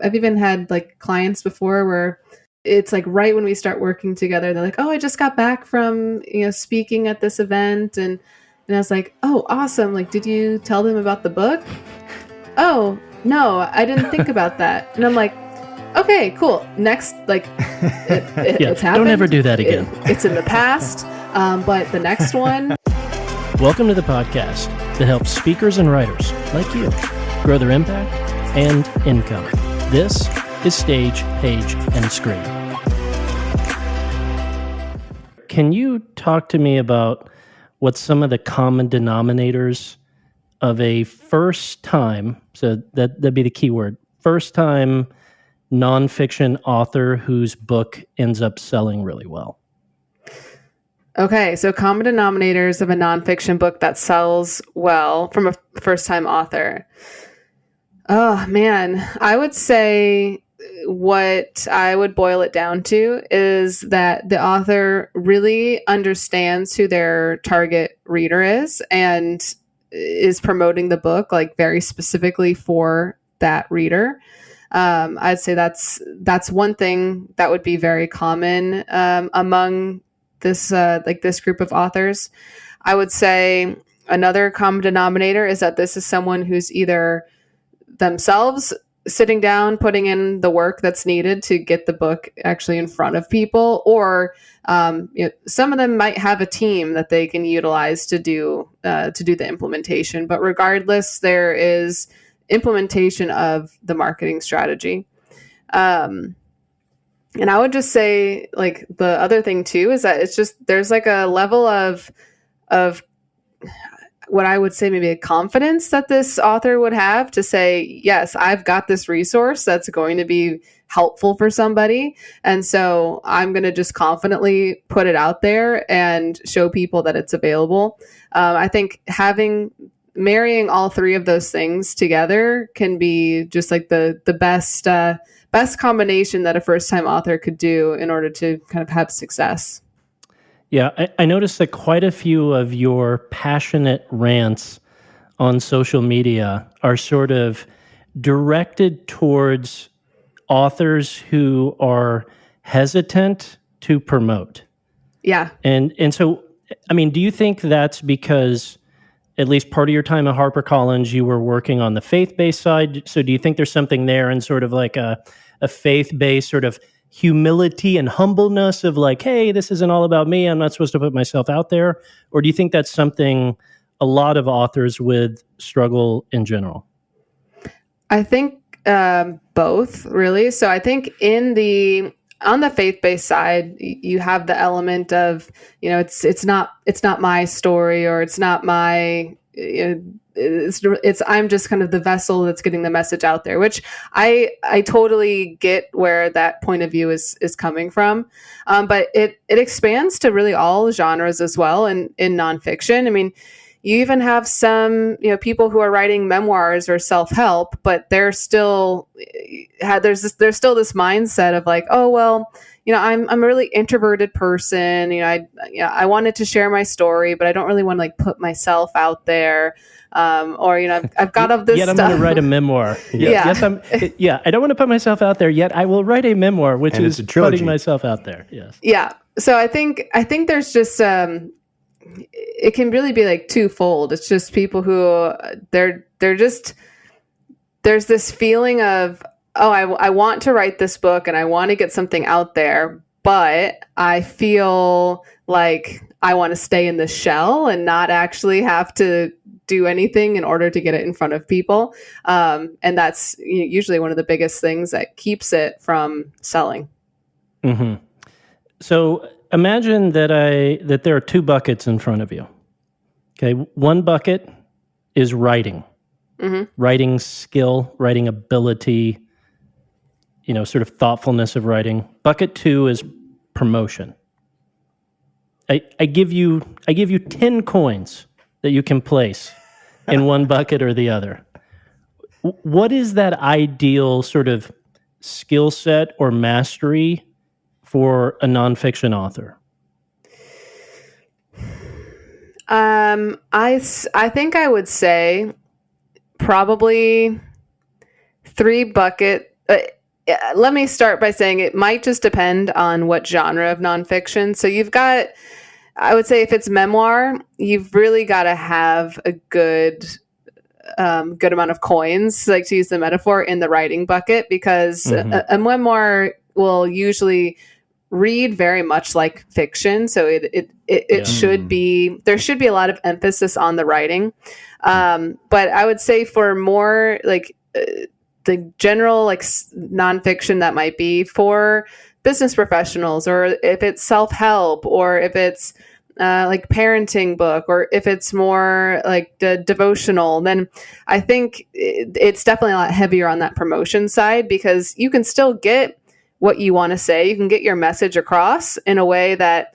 I've even had like clients before where it's like right when we start working together, they're like, "Oh, I just got back from, speaking at this event." And I was like, "Oh, awesome. Like, did you tell them about the book?" "Oh, no, I didn't think about that." And I'm like, "Okay, cool. Next, like, it's happened. Don't ever do that again. It's in the past. But the next one." Welcome to the podcast that helps speakers and writers like you grow their impact and income. This is Stage, Page, and Screen. Can you talk to me about what some of the common denominators of a first time, so that'd be the key word, first time nonfiction author whose book ends up selling really well? Okay, so common denominators of a nonfiction book that sells well from a first-time author. Oh, man. I would say what I would boil it down to is that the author really understands who their target reader is and is promoting the book like very specifically for that reader. I'd say that's one thing that would be very common among this group of authors. I would say another common denominator is that this is someone who's either themselves sitting down, putting in the work that's needed to get the book actually in front of people, or some of them might have a team that they can utilize to do the implementation. But regardless, there is implementation of the marketing strategy. And I would just say, like, the other thing too is that it's just there's like a level of what I would say maybe a confidence that this author would have to say, yes, I've got this resource that's going to be helpful for somebody. And so I'm going to just confidently put it out there and show people that it's available. I think marrying all three of those things together can be just like the best combination that a first-time author could do in order to kind of have success. Yeah, I noticed that quite a few of your passionate rants on social media are sort of directed towards authors who are hesitant to promote. Yeah. And so, I mean, do you think that's because at least part of your time at HarperCollins, you were working on the faith-based side? So do you think there's something there in sort of like a faith-based sort of humility and humbleness of like, hey, this isn't all about me, I'm not supposed to put myself out there? Or do you think that's something a lot of authors would struggle in general? I think both, really. So I think on the faith-based side, you have the element of, it's not my story, or it's not my, it's I'm just kind of the vessel that's getting the message out there, which I totally get where that point of view is coming from. But it expands to really all genres as well in nonfiction. I mean, you even have some, people who are writing memoirs or self-help, but they're still there's still this mindset of like, oh, well, I'm a really introverted person. I wanted to share my story, but I don't really want to like put myself out there. Or I've got all this yet stuff. I'm going to write a memoir. Yeah. Yes, I don't want to put myself out there yet. I will write a memoir, which is putting myself out there. Yes. Yeah. So I think there's just it can really be like twofold. It's just people who they're just, there's this feeling of, oh, I want to write this book and I want to get something out there, but I feel like I want to stay in the shell and not actually have to do anything in order to get it in front of people. And that's usually one of the biggest things that keeps it from selling. Mm-hmm. So imagine that there are two buckets in front of you. Okay, one bucket is writing, writing skill, writing ability, sort of thoughtfulness of writing. Bucket two is promotion. I give you 10 coins that you can place in one bucket or the other. What is that ideal sort of skill set or mastery for a nonfiction author? I think I would say probably 3 bucket let me start by saying it might just depend on what genre of nonfiction. So you've got, I would say if it's memoir, you've really got to have a good amount of coins, like to use the metaphor, in the writing bucket, because a memoir will usually read very much like fiction. So it should be, there should be a lot of emphasis on the writing. But I would say for more like the general like nonfiction that might be for business professionals, or if it's self-help, or if it's like parenting book, or if it's more like the devotional, then I think it's definitely a lot heavier on that promotion side, because you can still get what you want to say. You can get your message across in a way that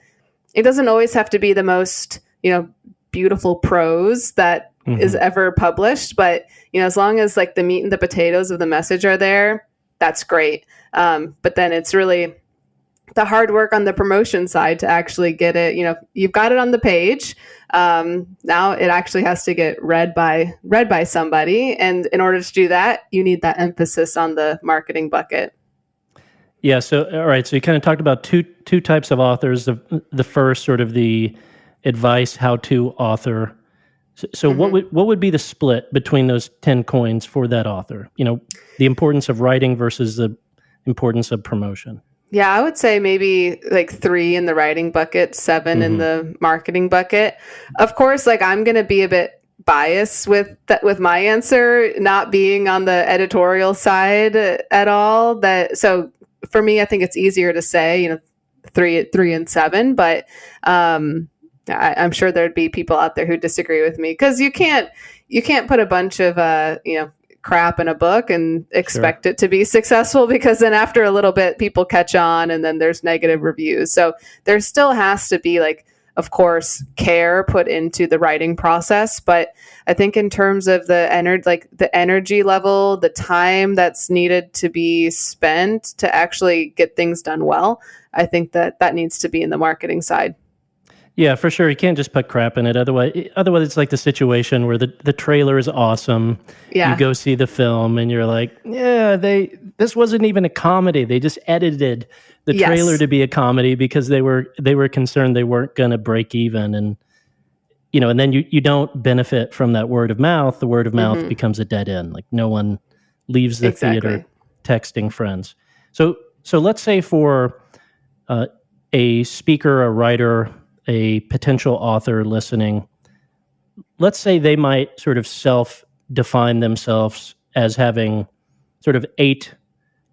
it doesn't always have to be the most, beautiful prose that is ever published. But, as long as like the meat and the potatoes of the message are there, that's great. But then it's really the hard work on the promotion side to actually get it, you've got it on the page. Now it actually has to get read by somebody. And in order to do that, you need that emphasis on the marketing bucket. Yeah. So, all right. So you kind of talked about two types of authors. The first, sort of the advice, how-to author. So what would be the split between those 10 coins for that author? The importance of writing versus the importance of promotion. Yeah, I would say maybe like 3 in the writing bucket, 7 in the marketing bucket. Of course, like I'm going to be a bit biased with my answer, not being on the editorial side at all. So for me, I think it's easier to say, 3 and 7, but I'm sure there'd be people out there who disagree with me, because you can't put a bunch of crap in a book and expect it to be successful, because then after a little bit people catch on and then there's negative reviews. So there still has to be, like, of course, care put into the writing process. But I think in terms of the energy level, the time that's needed to be spent to actually get things done well, I think that needs to be in the marketing side. Yeah, for sure. You can't just put crap in it. Otherwise it's like the situation where the trailer is awesome. Yeah. You go see the film and you're like, yeah, this wasn't even a comedy. They just edited the trailer to be a comedy because they were concerned they weren't going to break even. And, and then you don't benefit from that word of mouth. The word of mouth becomes a dead end. Like no one leaves the theater texting friends. So let's say for a speaker, a writer, a potential author listening, let's say they might sort of self-define themselves as having sort of 8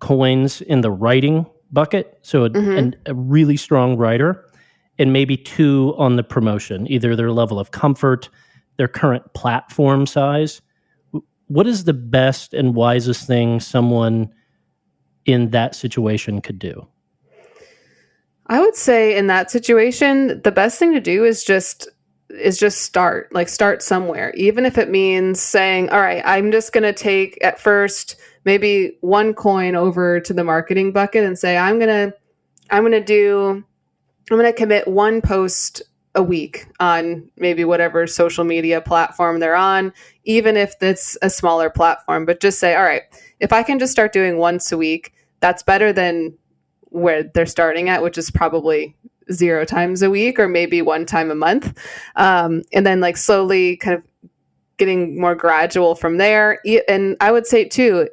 coins in the writing bucket, so a really strong writer, and maybe 2 on the promotion, either their level of comfort, their current platform size. What is the best and wisest thing someone in that situation could do? I would say in that situation, the best thing to do is just start somewhere. Even if it means saying, all right, I'm just going to take at first maybe 1 coin over to the marketing bucket and say, I'm going to commit 1 post a week on maybe whatever social media platform they're on, even if it's a smaller platform. But just say, all right, if I can just start doing once a week, that's better than where they're starting at, which is probably 0 times a week or maybe 1 time a month. And then like slowly kind of getting more gradual from there. And I would say too,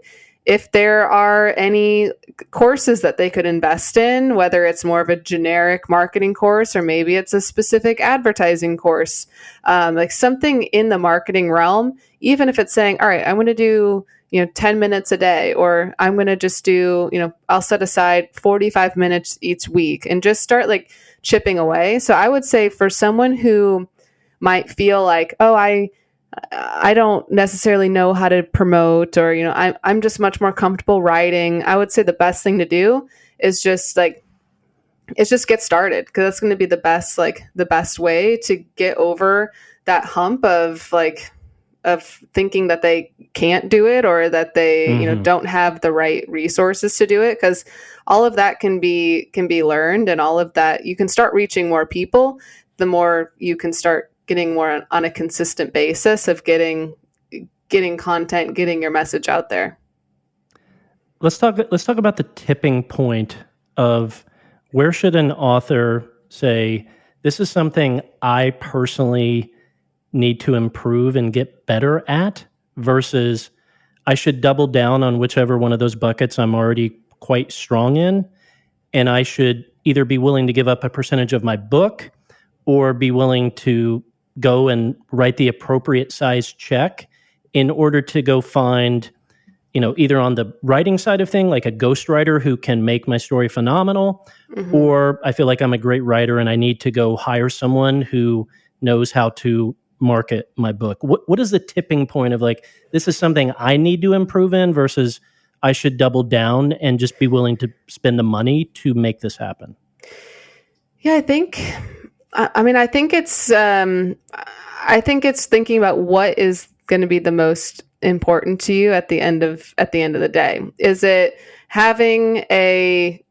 if there are any courses that they could invest in, whether it's more of a generic marketing course or maybe it's a specific advertising course, like something in the marketing realm, even if it's saying, all right, I'm going to do 10 minutes a day, or I'm going to just do, I'll set aside 45 minutes each week and just start like chipping away. So I would say for someone who might feel like, oh, I don't necessarily know how to promote, or, I'm just much more comfortable writing. I would say the best thing to do is just get started, because that's going to be the best way to get over that hump of thinking that they can't do it, or that they don't have the right resources to do it, because all of that can be learned, and all of that you can start reaching more people the more you can start getting more on a consistent basis of getting content, getting your message out there. let's talk about the tipping point of where should an author say, this is something I personally need to improve and get better at, versus I should double down on whichever one of those buckets I'm already quite strong in, and I should either be willing to give up a percentage of my book or be willing to go and write the appropriate size check in order to go find, either on the writing side of thing, like a ghostwriter who can make my story phenomenal, or I feel like I'm a great writer and I need to go hire someone who knows how to market my book. What is the tipping point of like, this is something I need to improve in versus I should double down and just be willing to spend the money to make this happen? Yeah, I think it's thinking about what is going to be the most important to you at the end of the day. Is it having a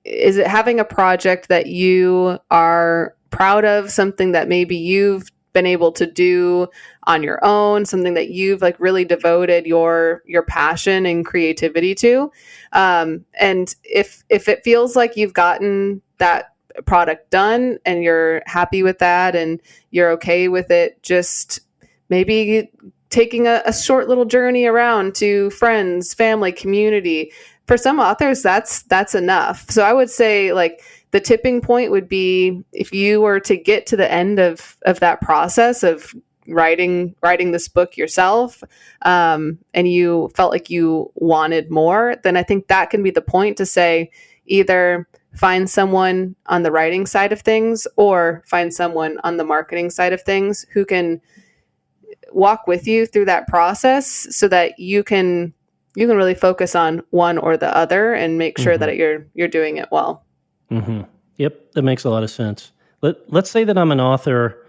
project that you are proud of, something that maybe you've been able to do on your own, something that you've like really devoted your passion and creativity to, and if it feels like you've gotten that product done and you're happy with that and you're okay with it, just maybe taking a short little journey around to friends, family, community. For some authors, that's enough. So I would say like the tipping point would be if you were to get to the end of that process of writing this book yourself, and you felt like you wanted more, then I think that can be the point to say either find someone on the writing side of things or find someone on the marketing side of things who can walk with you through that process so that you can really focus on one or the other and make sure that you're doing it well. Yep, that makes a lot of sense. Let's say that I'm an author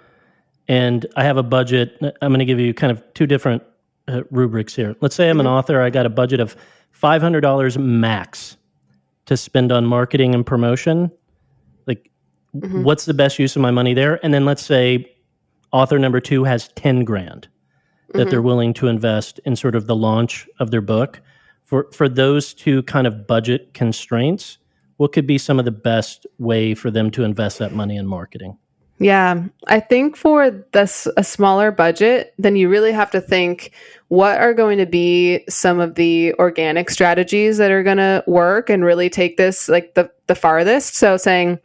and I have a budget. I'm going to give you kind of two different rubrics here. Let's say I'm an author. I got a budget of $500 max to spend on marketing and promotion. Like, what's the best use of my money there? And then let's say author number 2 has 10 grand that they're willing to invest in sort of the launch of their book. For those two kind of budget constraints, what could be some of the best way for them to invest that money in marketing? Yeah, I think for a smaller budget, then you really have to think what are going to be some of the organic strategies that are going to work and really take this like the farthest. So saying,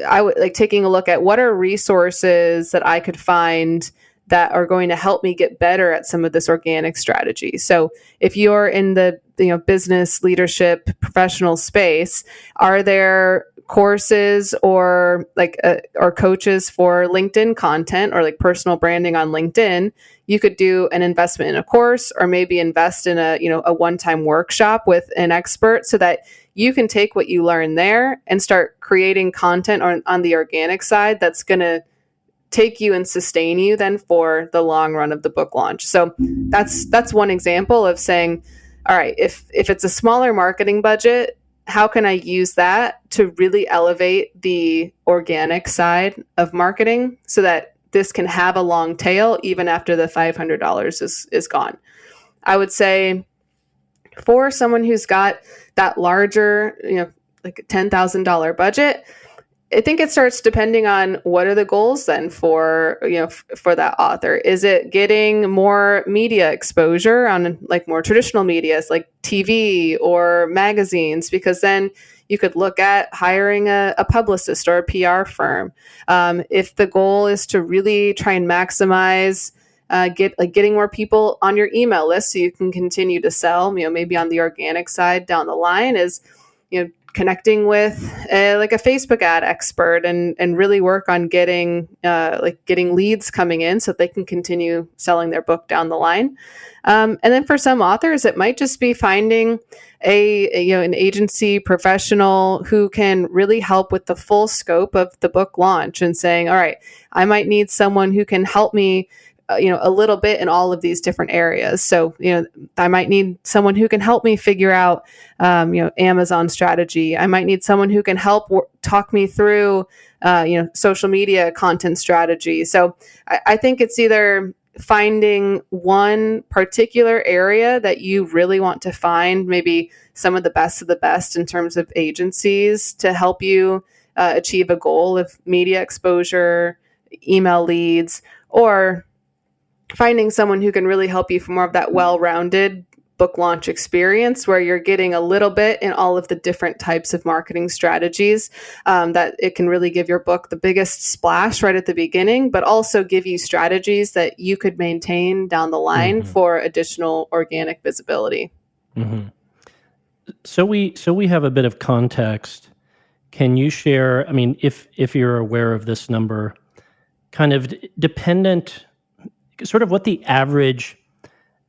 I would like taking a look at what are resources that I could find that are going to help me get better at some of this organic strategy. So if you're in the business, leadership, professional space, are there courses or or coaches for LinkedIn content or like personal branding on LinkedIn? You could do an investment in a course or maybe invest in a one-time workshop with an expert so that you can take what you learn there and start creating content on the organic side that's going to take you and sustain you then for the long run of the book launch. So that's one example of saying, all right, if it's a smaller marketing budget, how can I use that to really elevate the organic side of marketing so that this can have a long tail even after the $500 is gone? I would say for someone who's got that larger, like a $10,000 budget, I think it starts depending on what are the goals then for that author. Is it getting more media exposure on like more traditional medias like TV or magazines? Because then you could look at hiring a publicist or a PR firm. If the goal is to really try and maximize getting more people on your email list so you can continue to sell, maybe on the organic side down the line is, connecting with like a Facebook ad expert and really work on getting leads coming in so that they can continue selling their book down the line. And then for some authors, it might just be finding an agency professional who can really help with the full scope of the book launch and saying, all right, I might need someone who can help me a little bit in all of these different areas. So, I might need someone who can help me figure out, Amazon strategy. I might need someone who can help talk me through, social media content strategy. So I think it's either finding one particular area that you really want to find, maybe some of the best in terms of agencies to help you achieve a goal of media exposure, email leads, or finding someone who can really help you for more of that well-rounded book launch experience where you're getting a little bit in all of the different types of marketing strategies, that it can really give your book the biggest splash right at the beginning, but also give you strategies that you could maintain down the line for additional organic visibility. So we have a bit of context. Can you share, I mean, if you're aware of this number, kind of dependent, sort of what the average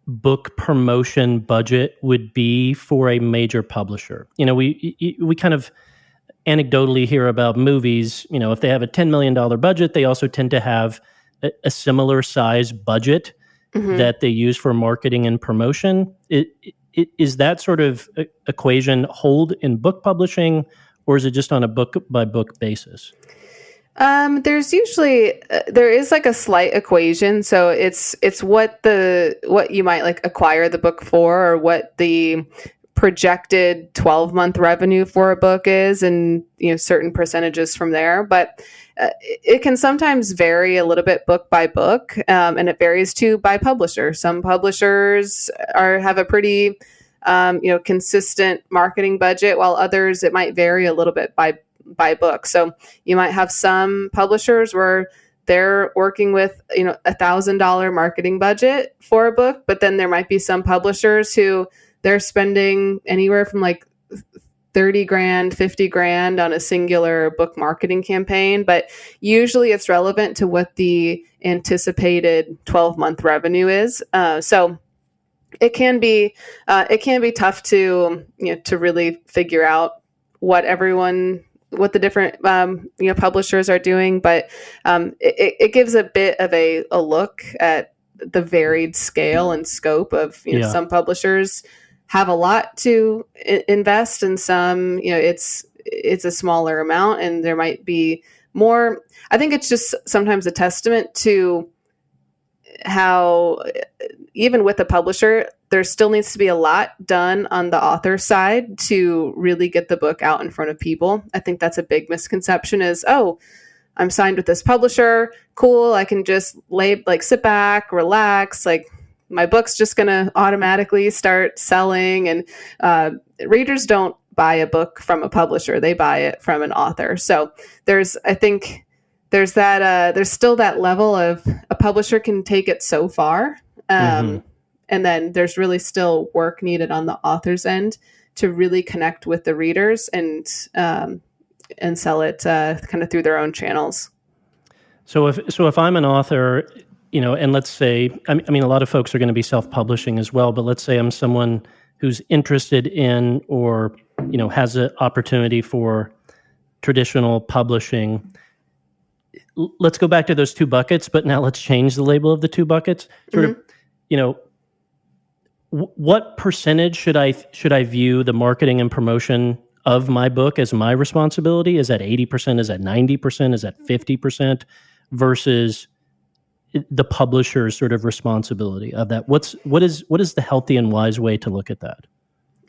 book promotion budget would be for a major publisher? You know, we kind of anecdotally hear about movies, you know, if they have a $10 million budget, they also tend to have a similar size budget that they use for marketing and promotion. Is that sort of equation hold in book publishing, or is it just on a book by book basis? There's usually there is like a slight equation. So it's what you might like acquire the book for, or what the projected 12-month revenue for a book is, and certain percentages from there. But it can sometimes vary a little bit book by book, and it varies too by publisher. Some publishers have a pretty consistent marketing budget, while others it might vary a little bit by book. So you might have some publishers where they're working with $1,000 marketing budget for a book, but then there might be some publishers who they're spending anywhere from like 30 grand, 50 grand on a singular book marketing campaign. But usually it's relevant to what the anticipated 12-month revenue is. So it can be tough to really figure out what the different publishers are doing, but it gives a bit of a look at the varied scale and scope of some publishers have a lot to invest, and some it's a smaller amount, and there might be more. I think it's just sometimes a testament to how even with a publisher, there still needs to be a lot done on the author side to really get the book out in front of people. I think that's a big misconception is, oh, I'm signed with this publisher. Cool. I can just sit back, relax. Like my book's just going to automatically start selling. And readers don't buy a book from a publisher. They buy it from an author. So there's still that level of a publisher can take it so far. And then there's really still work needed on the author's end to really connect with the readers and sell it kind of through their own channels. So if I'm an author, and let's say, I mean, a lot of folks are going to be self-publishing as well, but let's say I'm someone who's interested in or, has an opportunity for traditional publishing. Let's go back to those two buckets, but now let's change the label of the two buckets. Sort of, what percentage should I view the marketing and promotion of my book as my responsibility? Is that 80%? Is that 90%? Is that 50% versus the publisher's sort of responsibility of that? What is the healthy and wise way to look at that?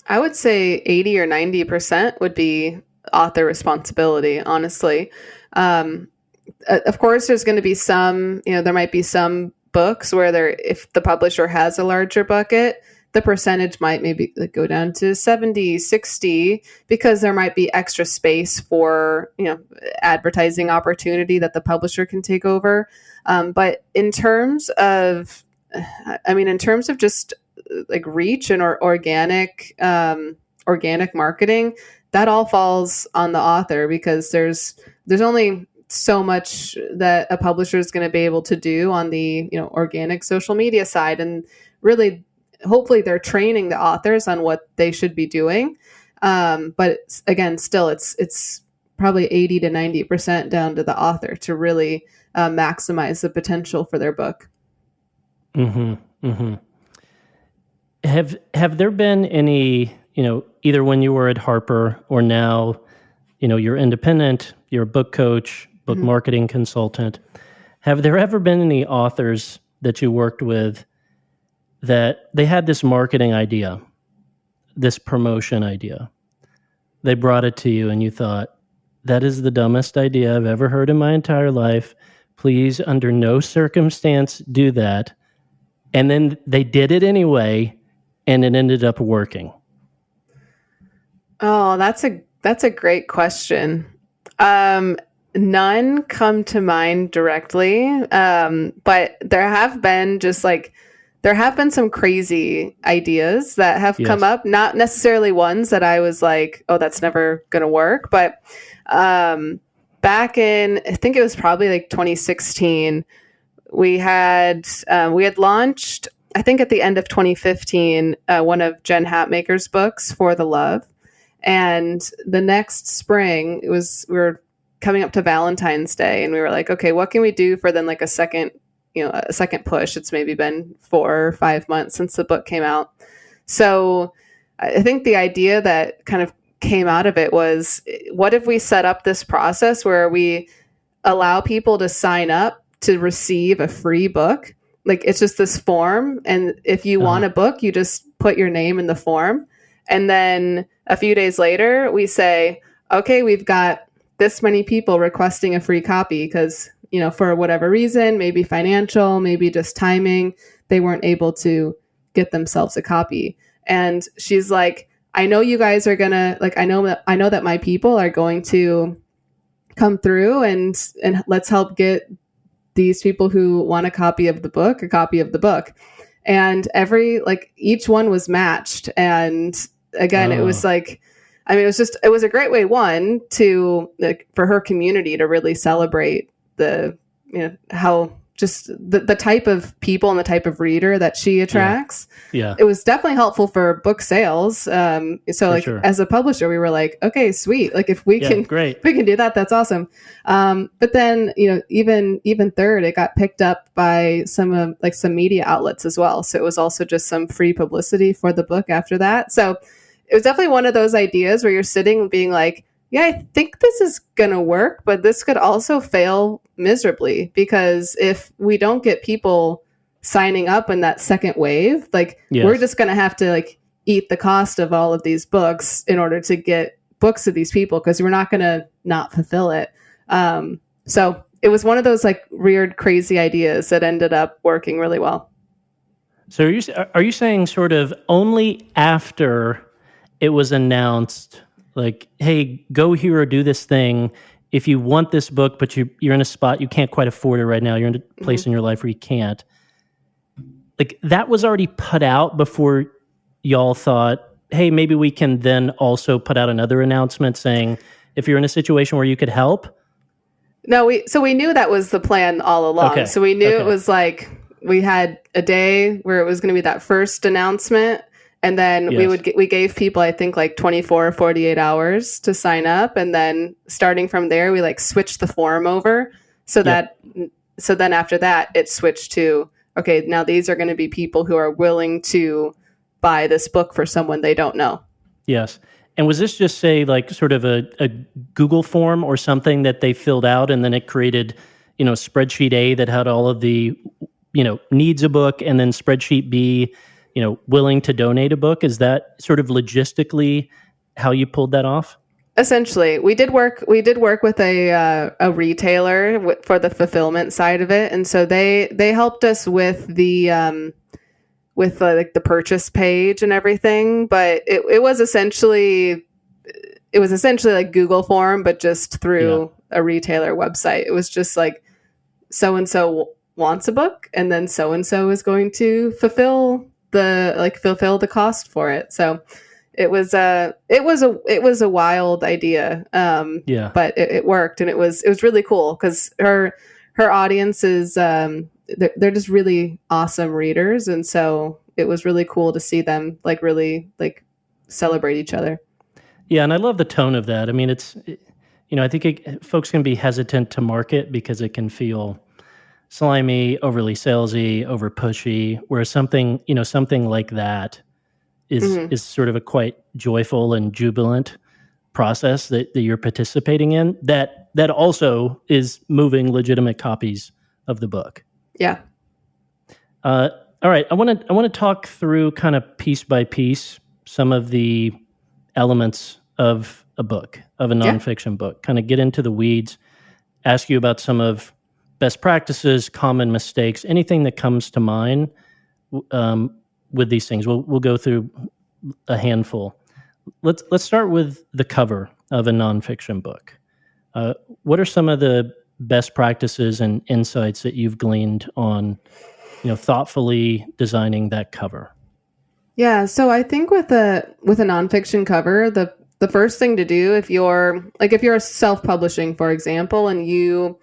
I would say 80 or 90% would be author responsibility, honestly. Of course, there's going to be some, there might be some books where if the publisher has a larger bucket, the percentage might maybe go down to 70, 60, because there might be extra space for, advertising opportunity that the publisher can take over. But in terms of just like reach and organic marketing, that all falls on the author, because there's only so much that a publisher is going to be able to do on the organic social media side, and really hopefully they're training the authors on what they should be doing, but again, still it's probably 80 to 90% down to the author to really maximize the potential for their book. Have there been any, either when you were at Harper or now, you're independent, you're a book coach, book marketing consultant. Have there ever been any authors that you worked with that they had this marketing idea, this promotion idea. They brought it to you and you thought, that is the dumbest idea I've ever heard in my entire life. Please, under no circumstance, do that. And then they did it anyway, and it ended up working. Oh, that's a great question. None come to mind directly, but there have been some crazy ideas that have come up. Not necessarily ones that I was like, oh, that's never going to work, but back in, I think it was probably like 2016, we had launched, I think at the end of 2015, one of Jen Hatmaker's books, For the Love. And the next spring, we were coming up to Valentine's Day, and we were like, okay, what can we do for then like a second push? It's maybe been 4 or 5 months since the book came out. So I think the idea that kind of came out of it was, what if we set up this process where we allow people to sign up to receive a free book? Like, it's just this form, and if you want a book, you just put your name in the form. And then a few days later, we say, okay, we've got this many people requesting a free copy because, for whatever reason, maybe financial, maybe just timing, they weren't able to get themselves a copy. And she's like, I know you guys are going to, like, I know that my people are going to come through and let's help get these people who want a copy of the book. And each one was matched. And again, it was like, I mean, it was a great way, one, to for her community to really celebrate how just the type of people and the type of reader that she attracts. Yeah. It was definitely helpful for book sales. As a publisher, we were like, okay, sweet. Like, if we can do that, that's awesome. But then, even third, it got picked up by some media outlets as well. So it was also just some free publicity for the book after that. So it was definitely one of those ideas where you're sitting being like, yeah, I think this is going to work, but this could also fail miserably, because if we don't get people signing up in that second wave, we're just going to have to eat the cost of all of these books in order to get books to these people, because we're not going to not fulfill it. So it was one of those weird, crazy ideas that ended up working really well. So are you saying sort of only after it was announced, like, hey, go here or do this thing if you want this book, but you're in a spot you can't quite afford it right now, you're in a place in your life where you can't, that was already put out before y'all thought, hey, maybe we can then also put out another announcement saying, if you're in a situation where you could help? No, we knew that was the plan all along. Okay. So we knew it was we had a day where it was going to be that first announcement. And then we gave people, I think, 24 or 48 hours to sign up. And then starting from there, we switched the form over so then after that, it switched to, okay, now these are going to be people who are willing to buy this book for someone they don't know. Yes. And was this just sort of a Google form or something that they filled out, and then it created, spreadsheet A that had all of the, needs a book, and then spreadsheet B, willing to donate a book? Is that sort of logistically how you pulled that off? Essentially, we did work with a retailer for the fulfillment side of it, and so they helped us with the purchase page and everything. But it was essentially Google form, but just through a retailer website. It was just so and so wants a book, and then so and so is going to fulfill the cost for it. So it was a wild idea. But it worked, and it was really cool because her audience is they're just really awesome readers, and so it was really cool to see them really celebrate each other. Yeah, and I love the tone of that. I mean, it's I think folks can be hesitant to market because it can feel slimy, overly salesy, over pushy, whereas something like that is sort of a quite joyful and jubilant process that you're participating in that also is moving legitimate copies of the book. Yeah. All right, I want to talk through kind of piece by piece some of the elements of a book, of a nonfiction book. Kind of get into the weeds, ask you about some of best practices, common mistakes, anything that comes to mind with these things. We'll go through a handful. Let's start with the cover of a nonfiction book. What are some of the best practices and insights that you've gleaned on, thoughtfully designing that cover? Yeah, so I think with a nonfiction cover, the first thing to do if you're self-publishing, for example, and you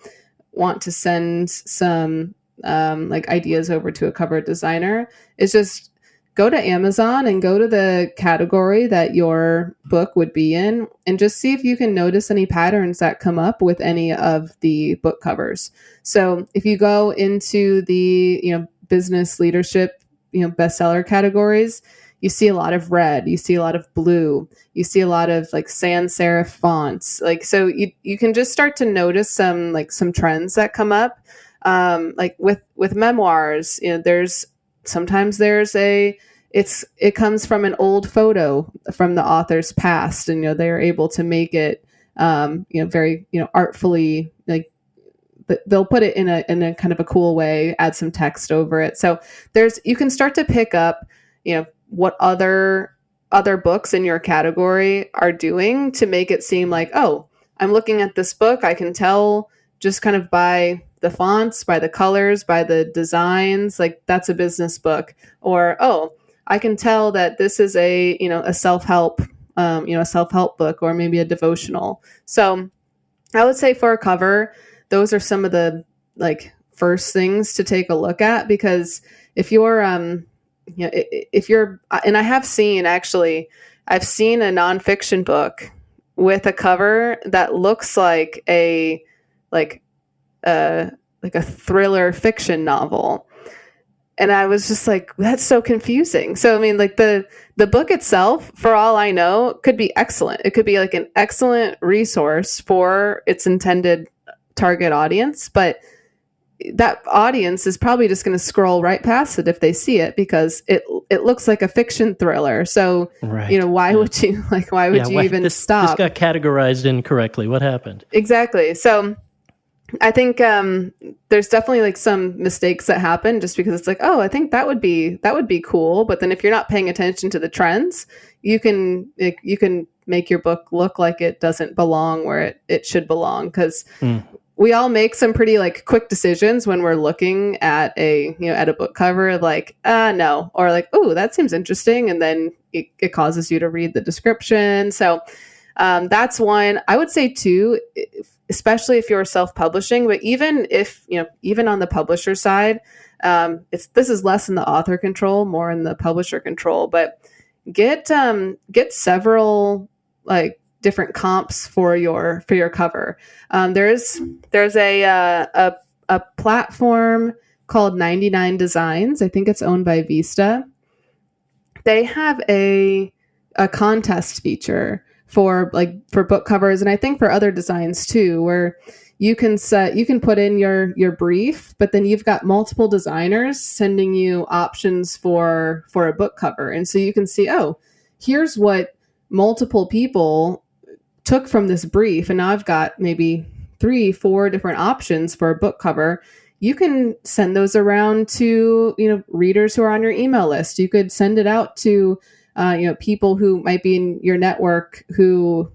want to send some ideas over to a cover designer, is just go to Amazon and go to the category that your book would be in and just see if you can notice any patterns that come up with any of the book covers. So if you go into the, business leadership, bestseller categories, you see a lot of red, you see a lot of blue, you see a lot of like sans serif fonts. So you can just start to notice some trends that come up. With memoirs, it comes from an old photo from the author's past, and they're able to make it very artfully, they'll put it in a kind of a cool way, add some text over it. So you can start to pick up what other books in your category are doing to make it seem like, oh, I'm looking at this book, I can tell just kind of by the fonts, by the colors, by the designs, like that's a business book. Or, oh, I can tell that this is a self-help, a self-help book, or maybe a devotional. So I would say for a cover, those are some of the first things to take a look at, because if you're, and I've seen a nonfiction book with a cover that looks like a thriller fiction novel. And I was just like, that's so confusing. So, I mean, the book itself, for all I know, could be excellent. It could be like an excellent resource for its intended target audience, but that audience is probably just going to scroll right past it if they see it, because it looks like a fiction thriller. So, right. Why would you even stop? This got categorized incorrectly. What happened? Exactly. So I think there's definitely some mistakes that happen just because it's like, oh, I think that would be cool. But then if you're not paying attention to the trends, you can make your book look like it doesn't belong where it should belong. Because we all make some pretty quick decisions when we're looking at a book cover, no, or oh, that seems interesting, and then it causes you to read the description. So that's one. I would say two, especially if you're self-publishing, but even on the publisher side, this is less in the author control, more in the publisher control. But get several different comps for your cover. There's a platform called 99 Designs. I think it's owned by Vista. They have a contest feature for book covers, and I think for other designs too, where you can put in your brief, but then you've got multiple designers sending you options for a book cover. And so you can see, oh, here's what multiple people took from this brief, and now I've got maybe 3-4 different options for a book cover. You can send those around to readers who are on your email list. You could send it out to people who might be in your network who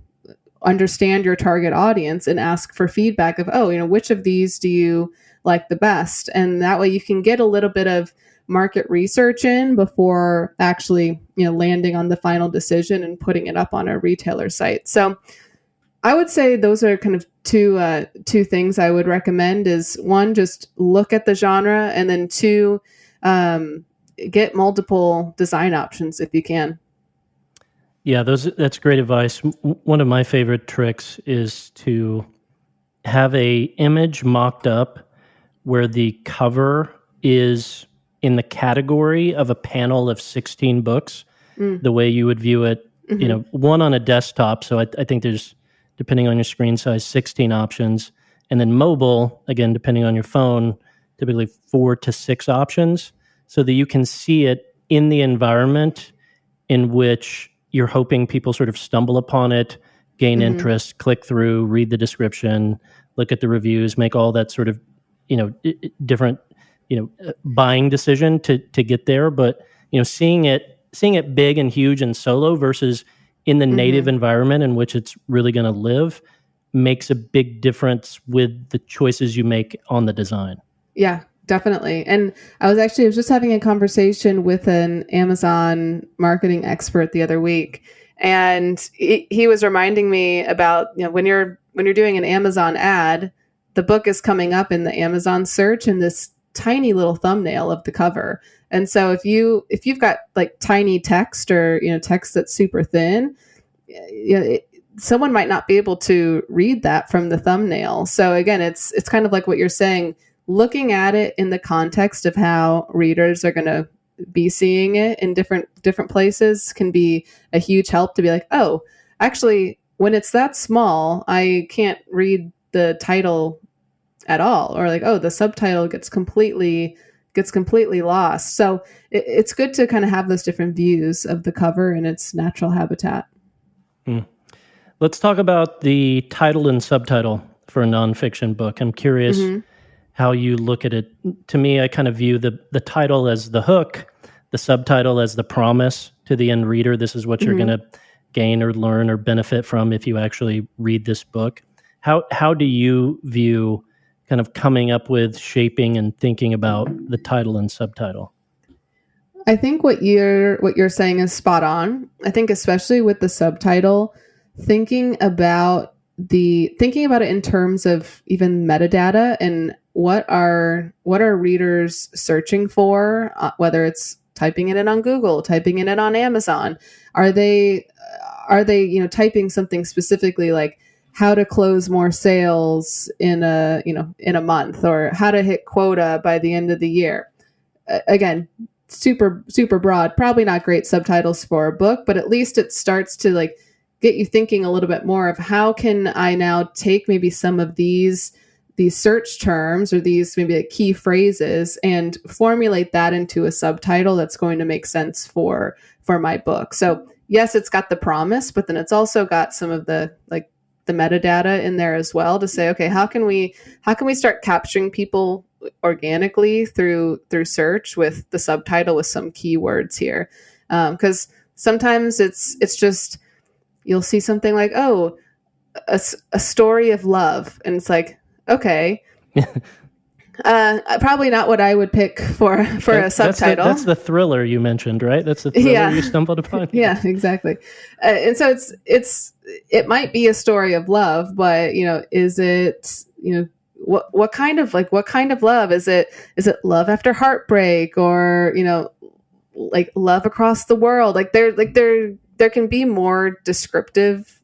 understand your target audience, and ask for feedback of, which of these do you like the best? And that way you can get a little bit of market research in before actually, landing on the final decision and putting it up on a retailer site. So I would say those are kind of two things I would recommend. Is one, just look at the genre, and then two, get multiple design options if you can. Yeah, that's great advice. One of my favorite tricks is to have a image mocked up where the cover is in the category of a panel of 16 books, the way you would view it, one on a desktop. So I think there's, depending on your screen size, 16 options. And then mobile, again, depending on your phone, typically 4 to 6 options. so that you can see it in the environment in which you're hoping people sort of stumble upon it, gain interest, click through, read the description, look at the reviews, make all that sort of, different, buying decision to get there. But, seeing it big and huge and solo versus in the native environment in which it's really going to live makes a big difference with the choices you make on the design. Yeah, definitely. And I was just having a conversation with an Amazon marketing expert the other week, and he was reminding me about, when you're doing an Amazon ad, the book is coming up in the Amazon search in this tiny little thumbnail of the cover. And so if you've got like tiny text or text that's super thin, someone might not be able to read that from the thumbnail. So again, it's kind of like what you're saying, looking at it in the context of how readers are going to be seeing it in different places can be a huge help to be like, oh, actually, when it's that small, I can't read the title at all, or like, oh, the subtitle gets completely lost. So it's good to kind of have those different views of the cover in its natural habitat. Let's talk about the title and subtitle for a nonfiction book. I'm curious how you look at it. To me, I kind of view the title as the hook, the subtitle as the promise to the end reader. This is what you're going to gain or learn or benefit from if you actually read this book. How do you view kind of coming up with, shaping, and thinking about the title and subtitle? I think what you're saying is spot on. I think especially with the subtitle, thinking about it in terms of even metadata and what are readers searching for, whether it's typing it in on Google, typing it in on Amazon. Are they typing something specifically like how to close more sales in a month, or how to hit quota by the end of the year? Again, super, super broad, probably not great subtitles for a book, but at least it starts to like get you thinking a little bit more of how can I now take maybe some of these search terms or these maybe like key phrases and formulate that into a subtitle that's going to make sense for my book. So yes, it's got the promise, but then it's also got some of the metadata in there as well to say, okay, how can we start capturing people organically through search with the subtitle with some keywords here, because sometimes it's just you'll see something like, oh, a story of love, and it's like, okay, probably not what I would pick for a subtitle. That's the thriller you mentioned, right? That's the thriller you stumbled upon. Yeah, exactly. And so it might be a story of love, but is it what kind of love is it? Is it love after heartbreak, or like love across the world? Like there can be more descriptive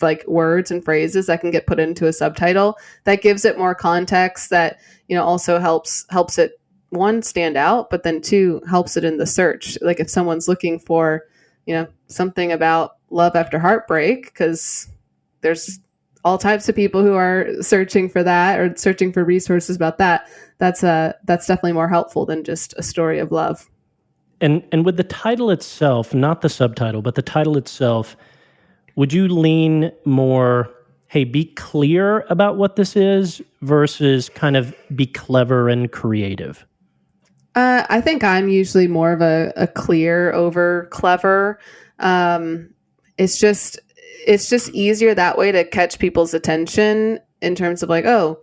like words and phrases that can get put into a subtitle that gives it more context, that also helps it, one, stand out, but then two, helps it in the search. Like if someone's looking for something about love after heartbreak, because there's all types of people who are searching for that or searching for resources about that, that's definitely more helpful than just a story of love. And with the title itself, not the subtitle, but the title itself, would you lean more, hey, be clear about what this is, versus kind of be clever and creative? I think I'm usually more of a clear over clever. It's just easier that way to catch people's attention in terms of like, oh,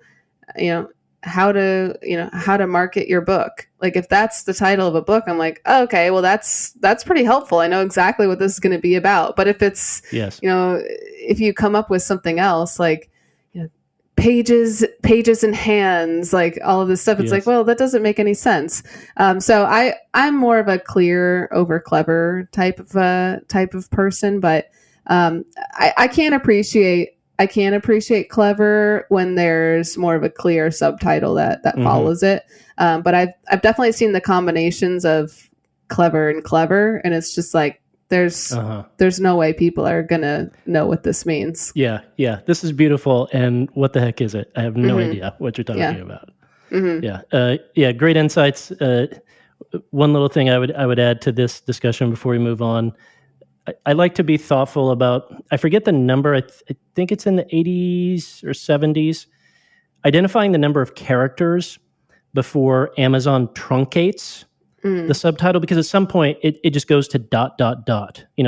how to market your book. Like if that's the title of a book, I'm like, oh, okay, well that's pretty helpful. I know exactly what this is going to be about. But if it's, if you come up with something else, like, pages and hands, like all of this stuff, it's like, well, that doesn't make any sense. So I'm more of a clear over clever type of person, but I can appreciate clever when there's more of a clear subtitle that follows it. But I've definitely seen the combinations of clever and clever, and it's just like there's no way people are gonna know what this means. Yeah. This is beautiful, and what the heck is it? I have no idea what you're talking about. Yeah. Great insights. One little thing I would add to this discussion before we move on. I like to be thoughtful about, I forget the number, I think it's in the 80s or 70s, identifying the number of characters before Amazon truncates the subtitle, because at some point it just goes to ...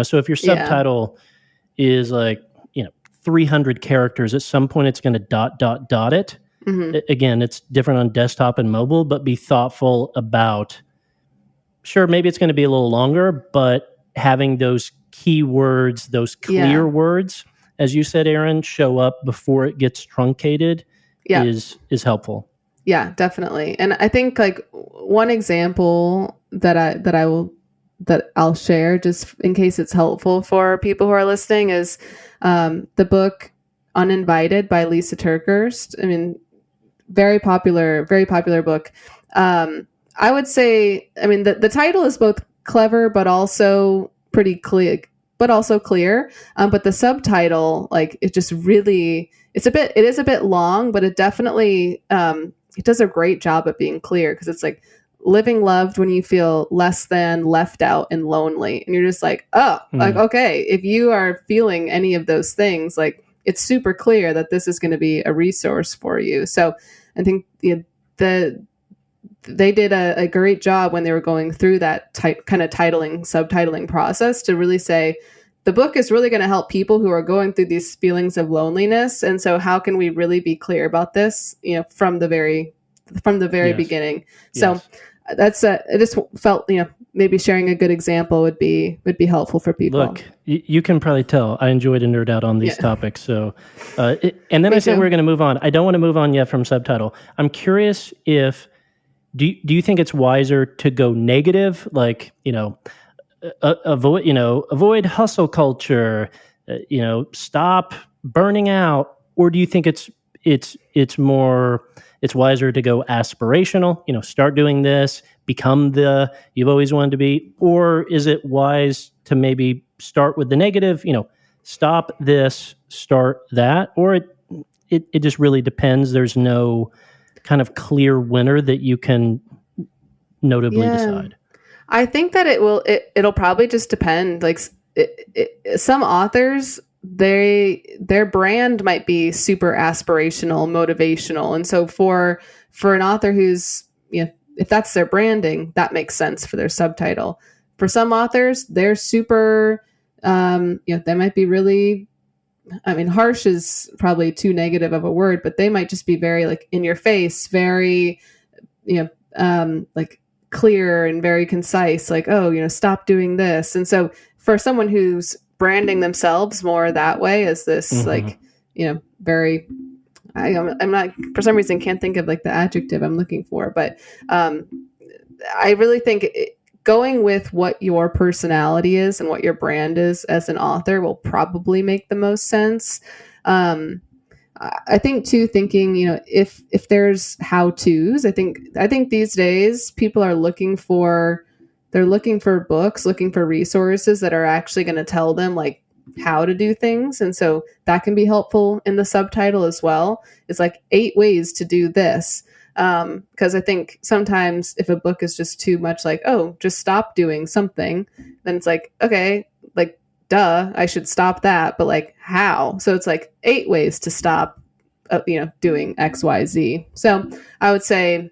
So if your subtitle is like, 300 characters, at some point it's going to ... it. Again, it's different on desktop and mobile, but be thoughtful about, sure, maybe it's going to be a little longer, but having those keywords, those clear words, as you said, Aryn, show up before it gets truncated is helpful. Yeah, definitely. And I think like one example that I'll share just in case it's helpful for people who are listening is the book Uninvited by Lisa TerKeurst. I mean, very popular book. I would say, I mean, the title is both clever, but also pretty clear, but the subtitle, like, it just really, it is a bit long, but it definitely, it does a great job at being clear, because it's like living loved when you feel less than, left out, and lonely. And you're just like, like, okay, if you are feeling any of those things, like, it's super clear that this is going to be a resource for you. So I think they did a great job when they were going through that kind of subtitling process to really say, the book is really going to help people who are going through these feelings of loneliness. And so how can we really be clear about this, from the very beginning? So that's I just felt, maybe sharing a good example would be helpful for people. Look, you can probably tell I enjoy to nerd out on these topics. So, and then I said we're going to move on. I don't want to move on yet from subtitle. I'm curious if, do you think it's wiser to go negative, like, avoid hustle culture, stop burning out, or do you think it's wiser to go aspirational, start doing this, become the you've always wanted to be, or is it wise to maybe start with the negative, stop this, start that, or it just really depends? There's no kind of clear winner that you can notably decide. I think that it'll probably just depend. Like, some authors, their brand might be super aspirational, motivational. And so for an author who's, if that's their branding, that makes sense for their subtitle. For some authors, they're super, they might be really, I mean, harsh is probably too negative of a word, but they might just be very, like, in your face, very, like, clear and very concise, like, stop doing this. And so for someone who's branding themselves more that way, as this like, very, I'm not, for some reason, can't think of like the adjective I'm looking for, but I really think going with what your personality is and what your brand is as an author will probably make the most sense. I think too, thinking, if there's how-tos, I think these days people are looking for books, looking for resources that are actually going to tell them, like, how to do things. And so that can be helpful in the subtitle as well. It's like 8 ways to do this. Because I think sometimes if a book is just too much like, just stop doing something, then it's like, okay, like, duh, I should stop that, but like, how? So it's like 8 ways to stop, doing X, Y, Z. So I would say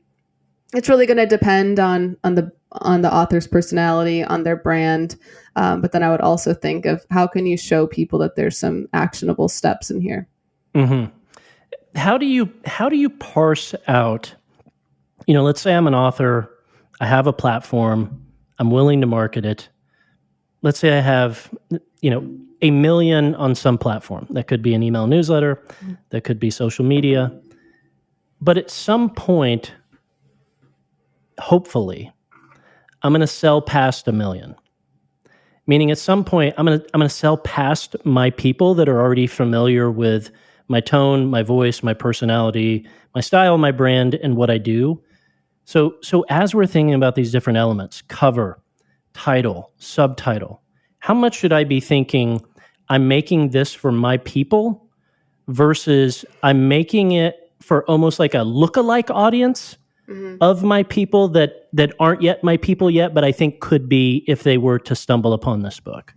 it's really going to depend on the author's personality, on their brand. But then I would also think of how can you show people that there's some actionable steps in here. Mm-hmm. How do you parse out, let's say I'm an author, I have a platform, I'm willing to market it. Let's say I have, 1 million on some platform. That could be an email newsletter, that could be social media. But at some point, hopefully, I'm going to sell past 1 million. Meaning at some point, I'm going to sell past my people that are already familiar with my tone, my voice, my personality, my style, my brand, and what I do. So as we're thinking about these different elements, cover, title, subtitle, how much should I be thinking I'm making this for my people versus I'm making it for almost like a lookalike audience of my people that aren't yet my people yet, but I think could be if they were to stumble upon this book?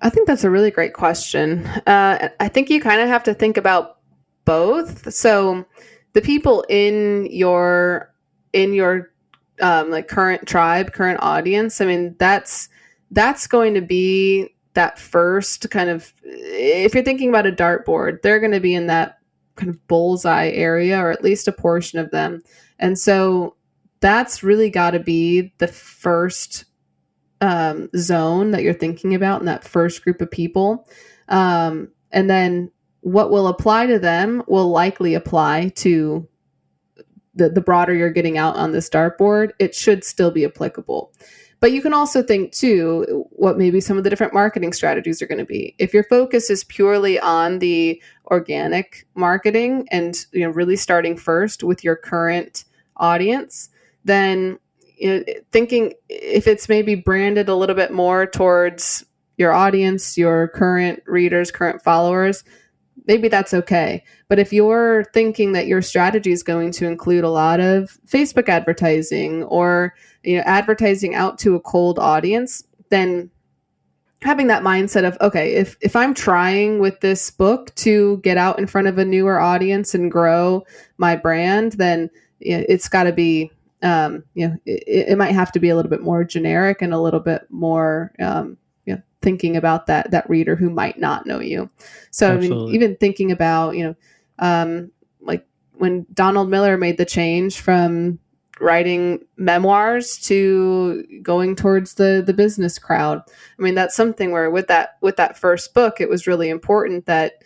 I think that's a really great question. I think you kind of have to think about both. So the people in your like current tribe, current audience, I mean, that's going to be that first kind of, if you're thinking about a dartboard, they're going to be in that kind of bullseye area, or at least a portion of them. And so that's really got to be the first zone that you're thinking about in that first group of people. And then what will apply to them will likely apply to the broader you're getting out on this dartboard. It should still be applicable. But you can also think too, what maybe some of the different marketing strategies are going to be. If your focus is purely on the organic marketing and really starting first with your current audience, then thinking if it's maybe branded a little bit more towards your audience, your current readers, current followers, maybe that's okay. But if you're thinking that your strategy is going to include a lot of Facebook advertising or advertising out to a cold audience, then having that mindset of, okay, if I'm trying with this book to get out in front of a newer audience and grow my brand, then it's got to be, it might have to be a little bit more generic and a little bit more, thinking about that reader who might not know you. So, Absolutely. I mean, even thinking about, like when Donald Miller made the change from writing memoirs to going towards the business crowd. I mean, that's something where with that first book, it was really important that,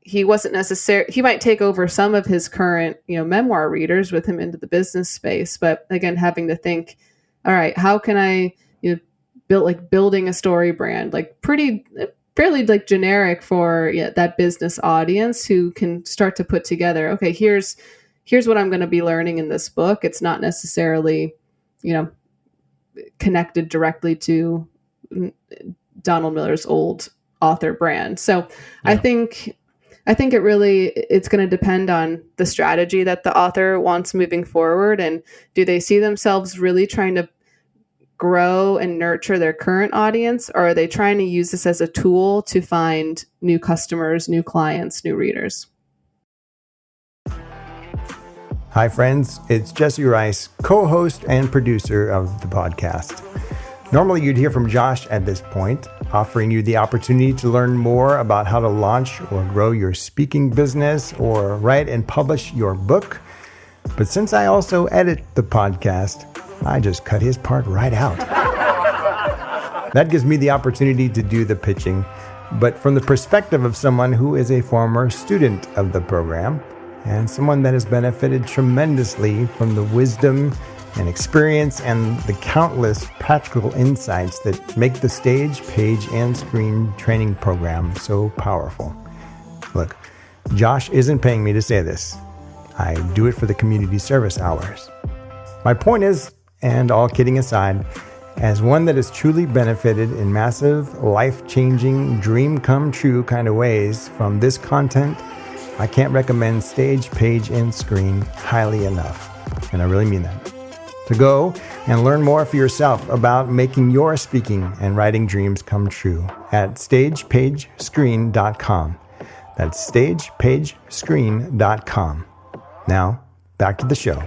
he wasn't necessarily, he might take over some of his current, memoir readers with him into the business space. But again, having to think, all right, how can I, building a story brand, like fairly like generic for that business audience who can start to put together, okay, here's what I'm going to be learning in this book. It's not necessarily, connected directly to Donald Miller's old author brand. So yeah. I think it's going to depend on the strategy that the author wants moving forward. And do they see themselves really trying to grow and nurture their current audience, or are they trying to use this as a tool to find new customers, new clients, new readers? Hi, friends. It's Jesse Rice, co-host and producer of the podcast. Normally, you'd hear from Josh at this point, offering you the opportunity to learn more about how to launch or grow your speaking business or write and publish your book. But since I also edit the podcast, I just cut his part right out. That gives me the opportunity to do the pitching, but from the perspective of someone who is a former student of the program and someone that has benefited tremendously from the wisdom and experience and the countless practical insights that make the stage, page, and screen training program so powerful. Look, Josh isn't paying me to say this. I do it for the community service hours. My point is, and all kidding aside, as one that has truly benefited in massive, life-changing, dream-come-true kind of ways from this content, I can't recommend Stage, Page, and Screen highly enough. And I really mean that. To go and learn more for yourself about making your speaking and writing dreams come true at stagepagescreen.com. That's stagepagescreen.com. Now, back to the show.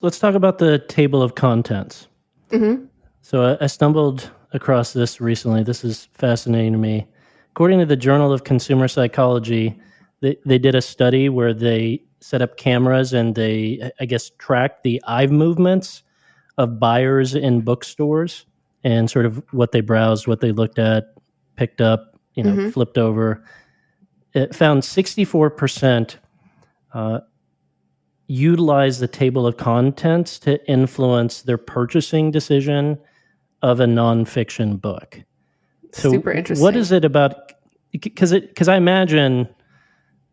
Let's talk about the table of contents. Mm-hmm. So I stumbled across this recently. This is fascinating to me. According to the Journal of Consumer Psychology, they did a study where they set up cameras and they, I guess, tracked the eye movements of buyers in bookstores and sort of what they browsed, what they looked at, picked up, flipped over. It found 64% utilize the table of contents to influence their purchasing decision of a nonfiction book. So super interesting. What is it about? Because I imagine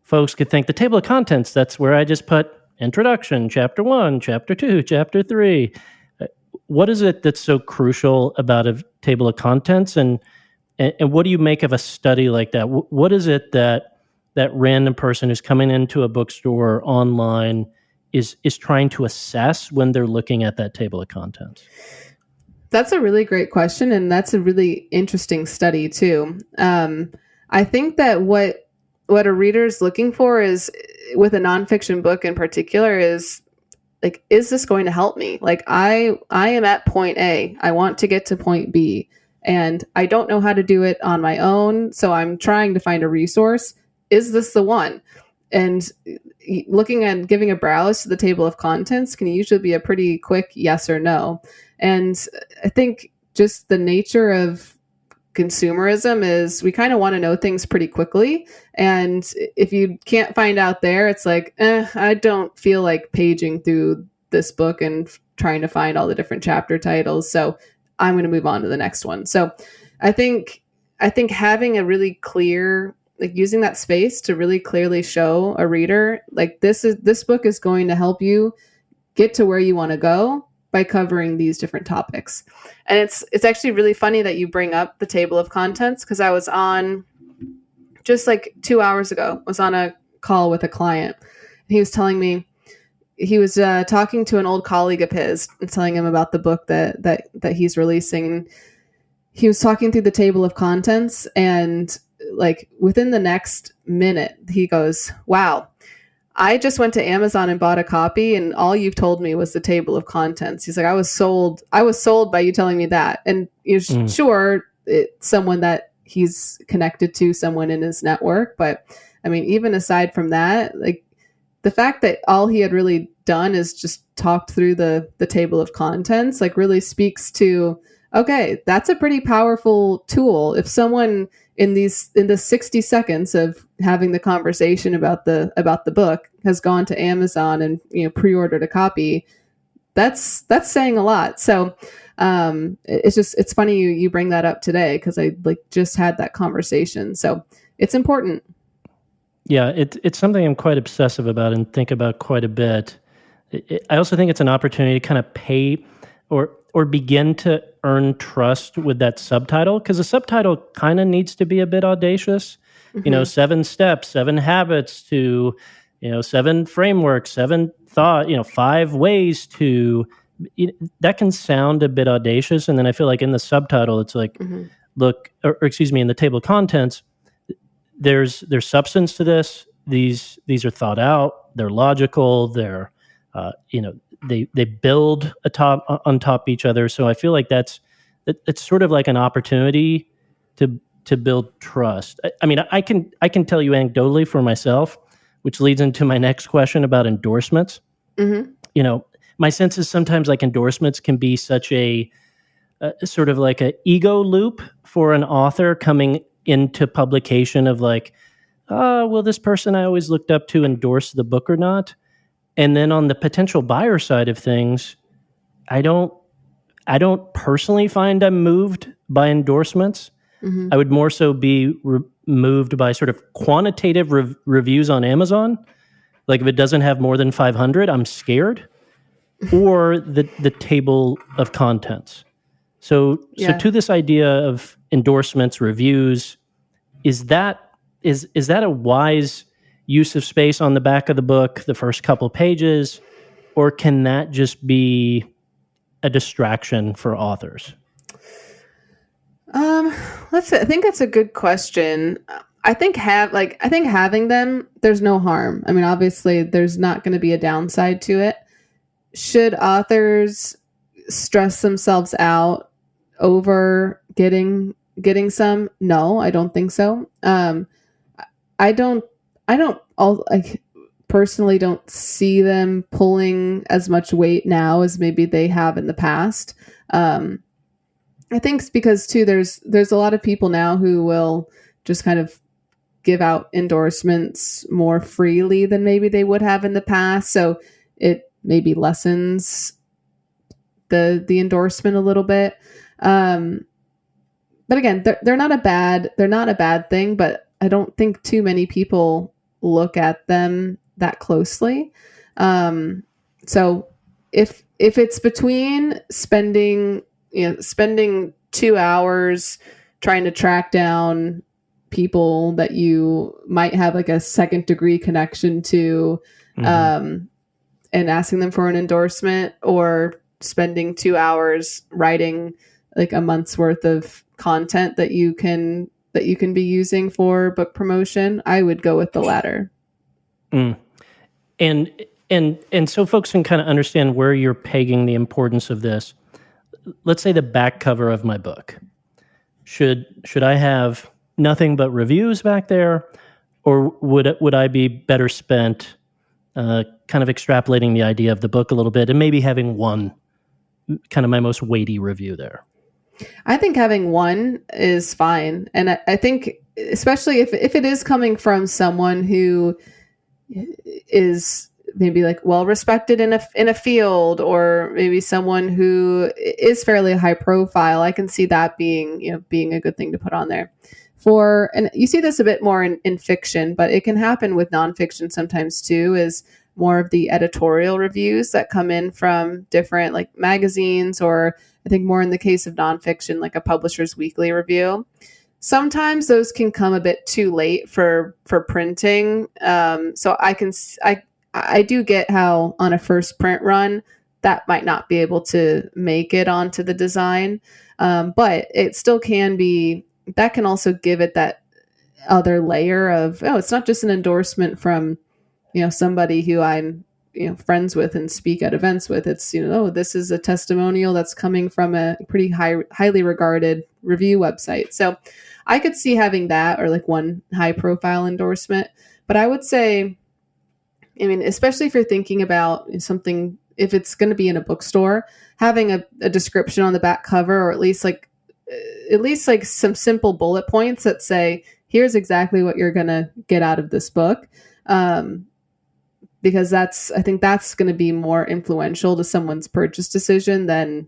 folks could think the table of contents, that's where I just put introduction, chapter 1, chapter 2, chapter 3. What is it that's so crucial about a table of contents? And what do you make of a study like that? What is it that that random person who's coming into a bookstore online is trying to assess when they're looking at that table of contents? That's a really great question, and that's a really interesting study too. I think that what a reader is looking for is, with a nonfiction book in particular, is like, is this going to help me? Like, I am at point A. I want to get to point B, and I don't know how to do it on my own, so I'm trying to find a resource. Is this the one? And looking at giving a browse to the table of contents can usually be a pretty quick yes or no. And I think just the nature of consumerism is we kind of want to know things pretty quickly. And if you can't find out there, it's like, I don't feel like paging through this book and trying to find all the different chapter titles. So I'm going to move on to the next one. So I think having a really clear, like, using that space to really clearly show a reader, like, this book is going to help you get to where you want to go by covering these different topics. And it's actually really funny that you bring up the table of contents, because I was on, just like 2 hours ago, was on a call with a client. He was telling me, he was talking to an old colleague of his and telling him about the book that he's releasing. And he was talking through the table of contents, and like within the next minute, he goes, "Wow, I just went to Amazon and bought a copy, and all you've told me was the table of contents." He's like, I was sold by you telling me that. And you're sure it's someone that he's connected to, someone in his network. But I mean, even aside from that, like, the fact that all he had really done is just talked through the table of contents, like, really speaks to, okay, that's a pretty powerful tool. If someone in the 60 seconds of having the conversation about the book has gone to Amazon and, pre-ordered a copy, that's saying a lot. So it's funny you bring that up today, because I just had that conversation. So it's important. Yeah, it's something I'm quite obsessive about and think about quite a bit. I also think it's an opportunity to kind of pay or begin to earn trust with that subtitle, because the subtitle kind of needs to be a bit audacious. 7 steps, 7 habits to, 7 frameworks, 7 thought, 5 ways to, that can sound a bit audacious. And then I feel like in the subtitle, it's like, look, or excuse me, in the table of contents, there's substance to this. These are thought out. They're logical. They're, they build on top of each other. So I feel like it's sort of like an opportunity to build trust. I mean, I can tell you anecdotally for myself, which leads into my next question about endorsements. My sense is sometimes like endorsements can be such a sort of like a ego loop for an author coming into publication of like, will this person I always looked up to endorse the book or not? And then on the potential buyer side of things, I don't personally find I'm moved by endorsements. I would more so be moved by sort of quantitative reviews on Amazon. Like, if it doesn't have more than 500, I'm scared. Or the table of contents. So to this idea of endorsements, reviews, is that a wise use of space on the back of the book, the first couple pages, or can that just be a distraction for authors? I think that's a good question. I think having them, there's no harm. I mean, obviously there's not going to be a downside to it. Should authors stress themselves out over getting some? No, I don't think so. I personally don't see them pulling as much weight now as maybe they have in the past. I think it's because too, there's a lot of people now who will just kind of give out endorsements more freely than maybe they would have in the past. So it maybe lessens the endorsement a little bit. But again, they're not a bad thing, but I don't think too many people look at them that closely. So if it's between spending 2 hours trying to track down people that you might have like a second degree connection to, and asking them for an endorsement, or spending 2 hours writing like a month's worth of content that you can be using for book promotion. I would go with the latter. And so folks can kind of understand where you're pegging the importance of this. Let's say the back cover of my book. Should I have nothing but reviews back there, or would I be better spent kind of extrapolating the idea of the book a little bit and maybe having one kind of my most weighty review there? I think having one is fine. And I think, especially if it is coming from someone who is maybe like well respected in a field, or maybe someone who is fairly high profile, I can see that being a good thing to put on there. And you see this a bit more in fiction, but it can happen with nonfiction sometimes too, is more of the editorial reviews that come in from different like magazines, or I think more in the case of nonfiction, like a publisher's weekly review. Sometimes those can come a bit too late for printing. So I do get how on a first print run, that might not be able to make it onto the design. But it still can be, that can also give it that other layer of, it's not just an endorsement from, somebody who I'm, friends with and speak at events with. It's, this is a testimonial that's coming from a pretty highly regarded review website. So I could see having that, or like one high profile endorsement. But I would say, especially if you're thinking about something, if it's going to be in a bookstore, having a description on the back cover, or at least like some simple bullet points that say, here's exactly what you're going to get out of this book. Because I think that's going to be more influential to someone's purchase decision than,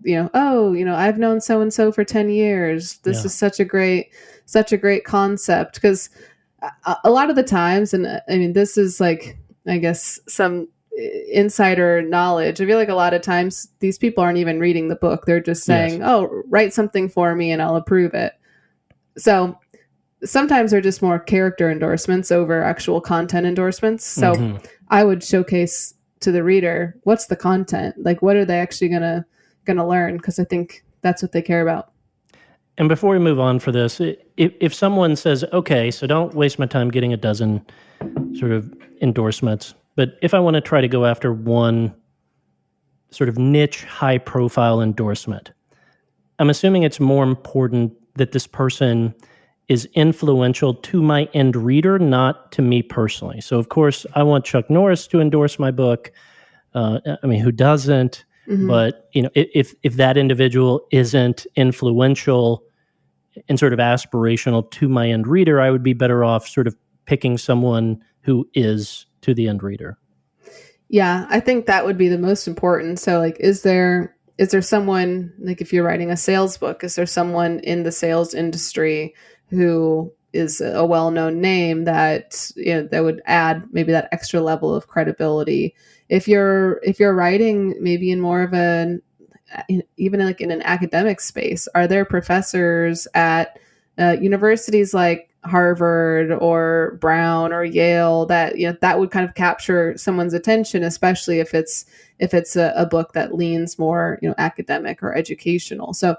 I've known so-and-so for 10 years. This is such a great concept. Because a lot of the times, and this is like, I guess, some insider knowledge. I feel like a lot of times these people aren't even reading the book. They're just saying, write something for me and I'll approve it. So sometimes they're just more character endorsements over actual content endorsements. So I would showcase to the reader, what's the content? Like, what are they actually gonna learn? Because I think that's what they care about. And before we move on for this, if someone says, okay, so don't waste my time getting a dozen sort of endorsements, but if I want to try to go after one sort of niche, high-profile endorsement, I'm assuming it's more important that this person is influential to my end reader, not to me personally. So, of course, I want Chuck Norris to endorse my book. Who doesn't? But if that individual isn't influential and sort of aspirational to my end reader, I would be better off sort of picking someone who is to the end reader. Yeah, I think that would be the most important. So, like, is there someone, like, if you're writing a sales book, is there someone in the sales industry who is a well-known name that that would add maybe that extra level of credibility? If you're writing maybe in more of even like in an academic space, are there professors at universities like Harvard or Brown or Yale that that would kind of capture someone's attention, especially if it's a book that leans more academic or educational? So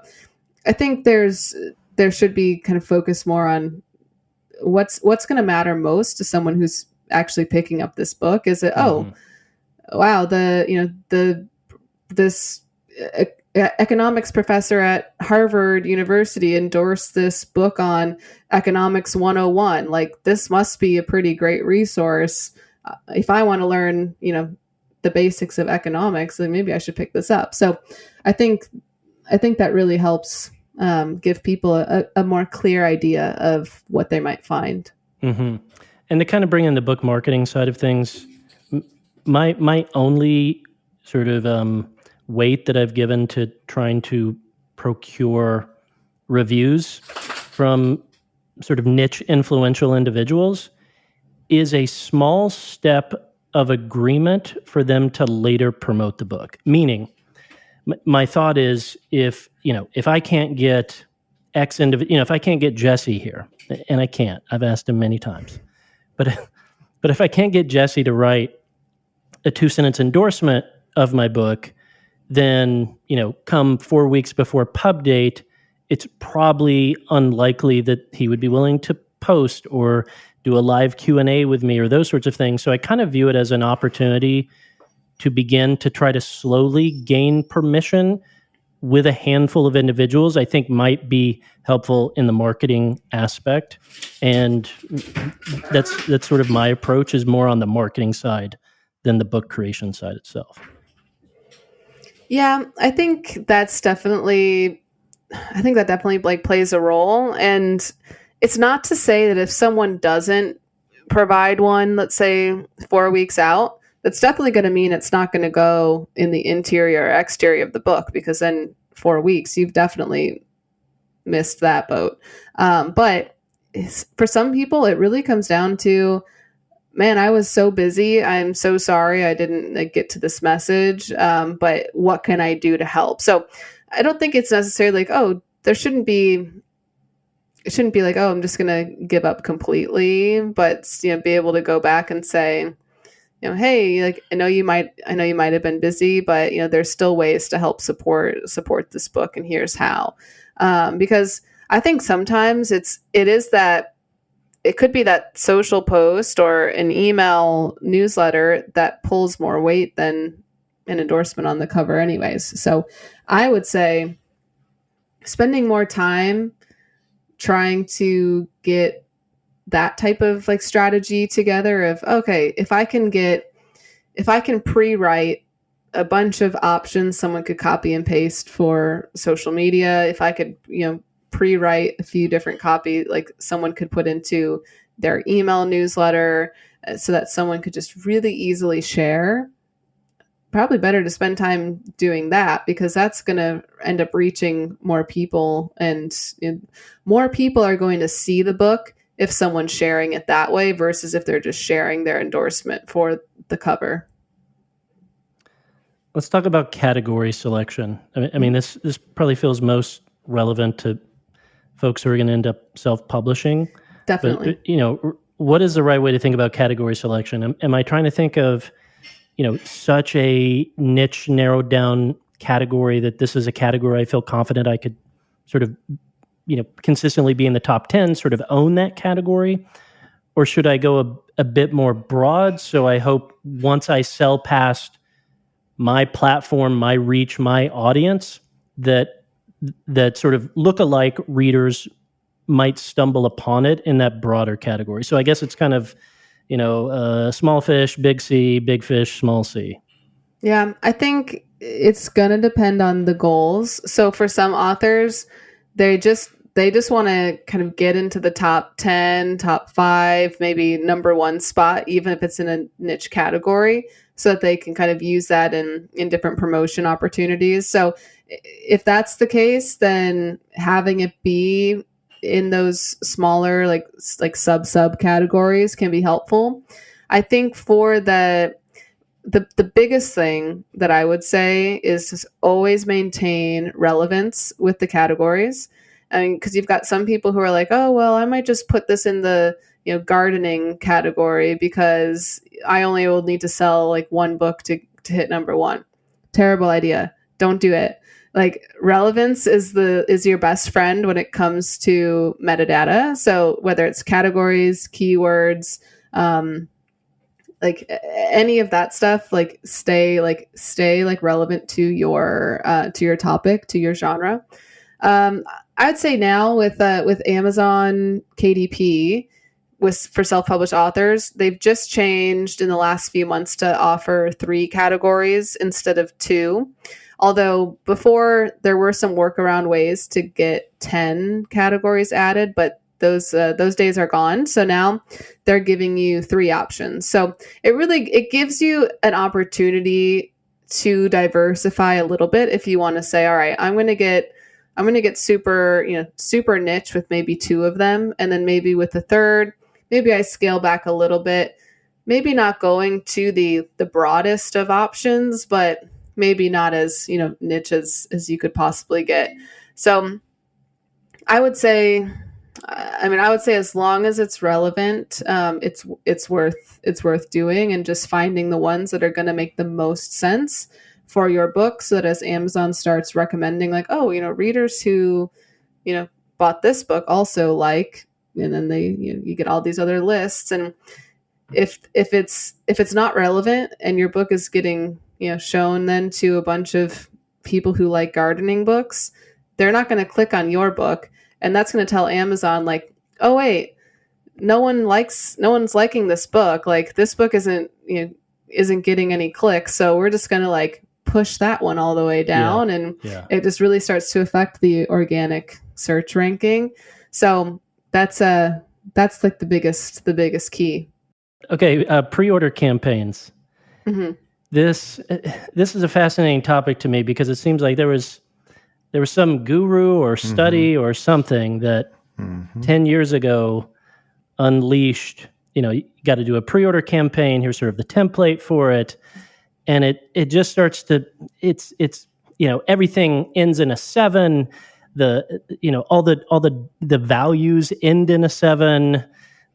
I think there should be kind of focus more on what's going to matter most to someone who's actually picking up this book. Is it wow, this economics professor at Harvard University endorsed this book on Economics 101. Like, this must be a pretty great resource. If I want to learn, the basics of economics, then maybe I should pick this up. So I think that really helps give people a more clear idea of what they might find. And to kind of bring in the book marketing side of things, my only sort of weight that I've given to trying to procure reviews from sort of niche influential individuals is a small step of agreement for them to later promote the book. Meaning, my thought is, if I can't get X individual, if I can't get Jesse here, and I can't, I've asked him many times, but if I can't get Jesse to write a 2-sentence endorsement of my book, then, come 4 weeks before pub date, it's probably unlikely that he would be willing to post or do a live Q&A with me or those sorts of things. So I kind of view it as an opportunity to begin to try to slowly gain permission with a handful of individuals. I think might be helpful in the marketing aspect. And that's sort of my approach, is more on the marketing side than the book creation side itself. Yeah, I think that definitely like plays a role. And it's not to say that if someone doesn't provide one, let's say 4 weeks out, that's definitely going to mean it's not going to go in the interior or exterior of the book, because then 4 weeks, you've definitely missed that boat. But for some people, it really comes down to, man, I was so busy. I'm so sorry I didn't get to this message. But what can I do to help? So I don't think it's necessarily like, oh, it shouldn't be like, oh, I'm just going to give up completely, but, be able to go back and say, hey, like, I know you might have been busy, but, there's still ways to help support this book. And here's how. Because I think sometimes it could be that social post or an email newsletter that pulls more weight than an endorsement on the cover anyways. So I would say spending more time trying to get that type of like strategy together of, okay, if I can pre-write a bunch of options someone could copy and paste for social media, if I could, pre-write a few different copy, like someone could put into their email newsletter so that someone could just really easily share, probably better to spend time doing that, because that's going to end up reaching more people, and more people are going to see the book if someone's sharing it that way versus if they're just sharing their endorsement for the cover. Let's talk about category selection. I mean, this probably feels most relevant to folks who are going to end up self-publishing. Definitely. But, what is the right way to think about category selection? Am I trying to think of, such a niche, narrowed down category that this is a category I feel confident I could sort of, consistently be in the top 10, sort of own that category? Or should I go a bit more broad? So I hope once I sell past my platform, my reach, my audience, that sort of look-alike readers might stumble upon it in that broader category. So I guess it's kind of, small fish, big C, big fish, small C. Yeah, I think it's going to depend on the goals. So for some authors, they just want to kind of get into the top 10, top 5, maybe number 1 spot, even if it's in a niche category, so that they can kind of use that in different promotion opportunities. So if that's the case, then having it be in those smaller, like sub categories can be helpful. I think for the biggest thing that I would say is just always maintain relevance with the categories. I mean, because you've got some people who are like, oh, well, I might just put this in the gardening category because I only will need to sell like one book to hit number 1. Terrible idea. Don't do it. Like, relevance is your best friend when it comes to metadata. So whether it's categories, keywords, like any of that stuff, like stay relevant to your topic, to your genre. I'd say now with Amazon KDP, for self-published authors, they've just changed in the last few months to offer 3 categories instead of 2. Although before there were some workaround ways to get 10 categories added, but those days are gone. So now they're giving you 3 options. So it gives you an opportunity to diversify a little bit if you want to say, all right, I'm going to get super niche with maybe 2 of them, and then maybe with the third, maybe I scale back a little bit, maybe not going to the broadest of options, but maybe not as niche as you could possibly get. So I would say, I would say as long as it's relevant, it's worth doing, and just finding the ones that are going to make the most sense for your book, so that as Amazon starts recommending, like, oh, readers who, bought this book also like, and then you get all these other lists. And if it's not relevant and your book is getting shown then to a bunch of people who like gardening books, they're not going to click on your book, and that's going to tell Amazon, like, oh wait, no one's liking this book, like this book isn't getting any clicks, so we're just going to like push that one all the way down. And it just really starts to affect the organic search ranking. So that's like the biggest key. Okay, pre-order campaigns. Mm-hmm. This is a fascinating topic to me, because it seems like there was some guru or study or something that 10 years ago unleashed, you got to do a pre-order campaign. Here's sort of the template for it. And it just starts to, it's everything ends in a 7. All the values end in a 7.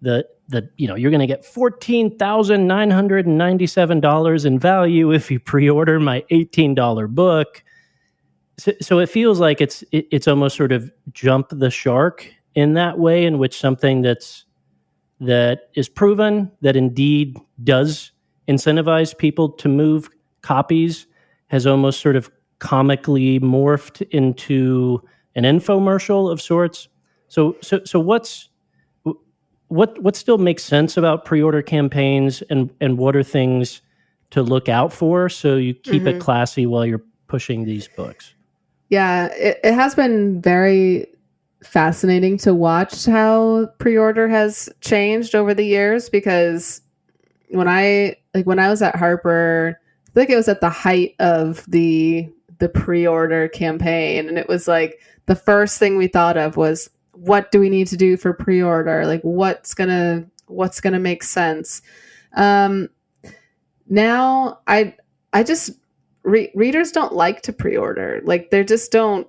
You're going to get $14,997 in value if you pre-order my $18 book. So it feels like it's almost sort of jump the shark in that way, in which something that is proven that indeed does incentivize people to move copies has almost sort of comically morphed into an infomercial of sorts. So what still makes sense about pre-order campaigns, and what are things to look out for so you keep it classy while you're pushing these books? Yeah, it has been very fascinating to watch how pre-order has changed over the years, because when I was at Harper, I think it was at the height of the pre-order campaign, and it was like the first thing we thought of was, what do we need to do for pre-order? Like, what's gonna make sense? Now I just readers don't like to pre-order. Like, they don't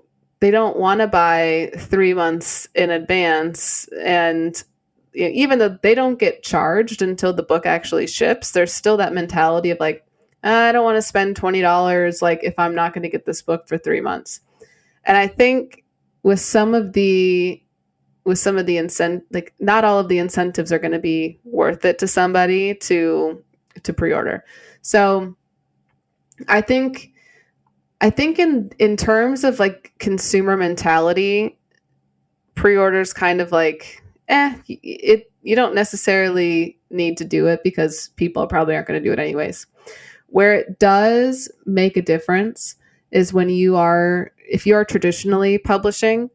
want to buy 3 months in advance. And even though they don't get charged until the book actually ships, there's still that mentality of like, I don't want to spend $20 like if I'm not going to get this book for 3 months. And I think with some of the like, not all of the incentives are going to be worth it to somebody to pre-order. So I think in terms of like consumer mentality, pre-orders kind of like, you don't necessarily need to do it, because people probably aren't going to do it anyways. Where it does make a difference is if you are traditionally publishing,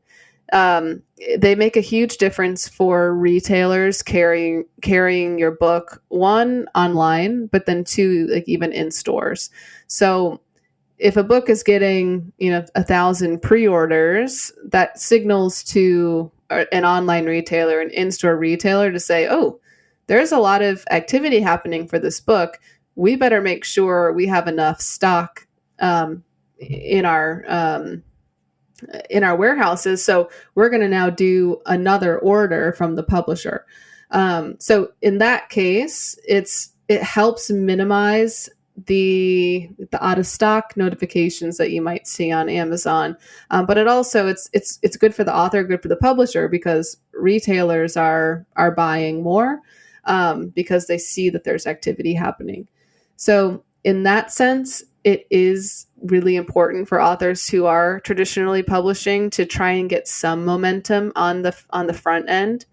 they make a huge difference for retailers carrying your book, 1, online, but then 2, like even in stores. So if a book is getting 1,000 pre-orders, that signals to an online retailer, an in-store retailer, to say, oh, there's a lot of activity happening for this book. We better make sure we have enough stock in our warehouses. So we're going to now do another order from the publisher. So in that case, it helps minimize the out of stock notifications that you might see on Amazon. But it also, it's good for the author, good for the publisher, because retailers are buying more because they see that there's activity happening. So in that sense, it is really important for authors who are traditionally publishing to try and get some momentum on the front end.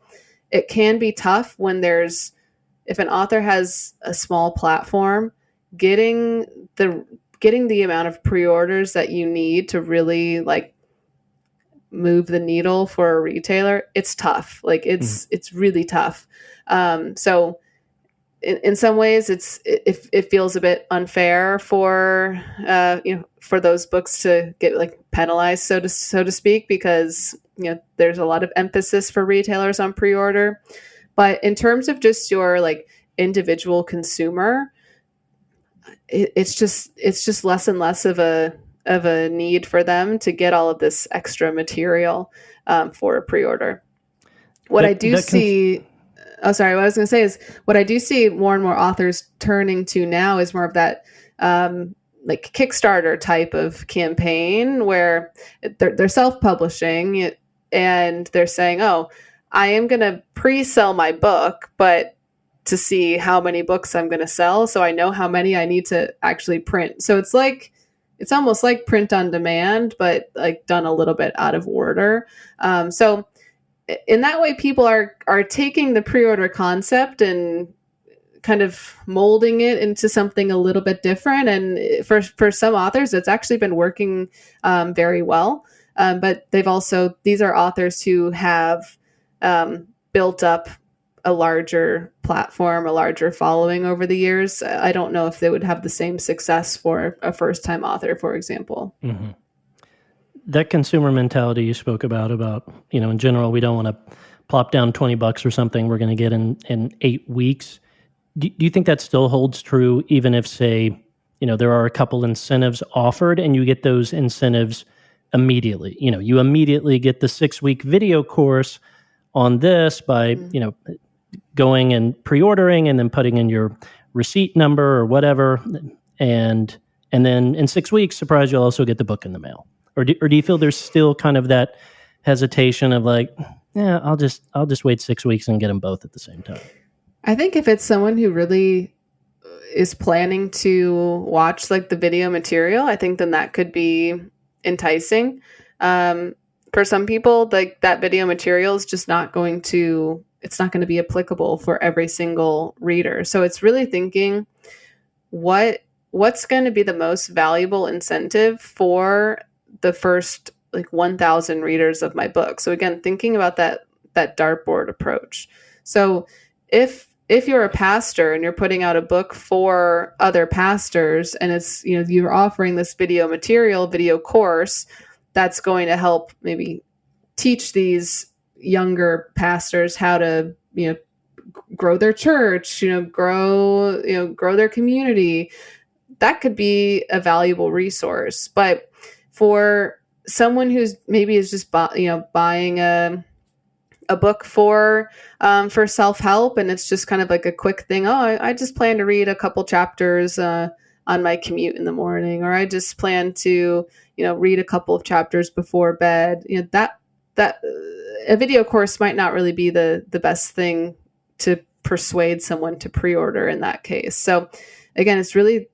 It can be tough if an author has a small platform, getting the amount of pre-orders that you need to really like move the needle for a retailer. It's tough. Like it's really tough. So in some ways it feels a bit unfair for those books to get like penalized, so to speak, because there's a lot of emphasis for retailers on pre-order. But in terms of just your like individual consumer, it's just less and less of a need for them to get all of this extra material. for a pre-order. What I do see, what I was going to say is what I do see more and more authors turning to now is more of that like Kickstarter type of campaign where they're self-publishing and they're saying, oh, I am going to pre-sell my book, but to see how many books I'm going to sell, so I know how many I need to actually print. So it's almost like print on demand, but like done a little bit out of order. So in that way, people are taking the pre-order concept and kind of molding it into something a little bit different. And for some authors, it's actually been working very well. But these are authors who have built up a larger platform, a larger following over the years. I don't know if they would have the same success for a first-time author, for example. Mm-hmm. That consumer mentality you spoke about, in general, we don't want to plop down $20 or something we're going to get in 8 weeks. Do you think that still holds true, even if, say, there are a couple incentives offered and you get those incentives immediately? You immediately get the 6-week video course on this by, going and pre-ordering and then putting in your receipt number or whatever. And then in 6 weeks, surprise, you'll also get the book in the mail. Or do you feel there's still kind of that hesitation of like, yeah, I'll just wait 6 weeks and get them both at the same time? I think if it's someone who really is planning to watch like the video material, I think then that could be enticing. For some people, like that video material is just not going to be applicable for every single reader. So it's really thinking what's going to be the most valuable incentive for the first like 1,000 readers of my book. So again, thinking about that dartboard approach. So if you're a pastor and you're putting out a book for other pastors and it's, you're offering this video course that's going to help maybe teach these younger pastors how to, grow their church, grow their community, that could be a valuable resource. But for someone who's maybe is just buying a book for self-help and it's just kind of like a quick thing. Oh, I just plan to read a couple chapters on my commute in the morning, or I just plan to read a couple of chapters before bed. That a video course might not really be the best thing to persuade someone to pre-order in that case. So again, it really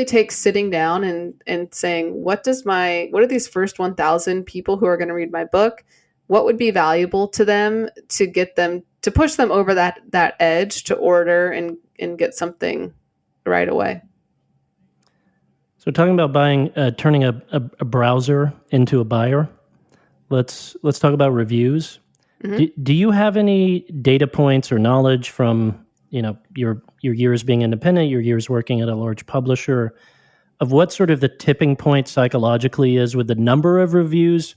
takes sitting down and saying, what are these first 1,000 people who are going to read my book? What would be valuable to them to get them to push them over that edge to order and get something right away? So talking about turning a browser into a buyer, let's talk about reviews. Mm-hmm. Do you have any data points or knowledge from your years being independent, your years working at a large publisher, of what sort of the tipping point psychologically is with the number of reviews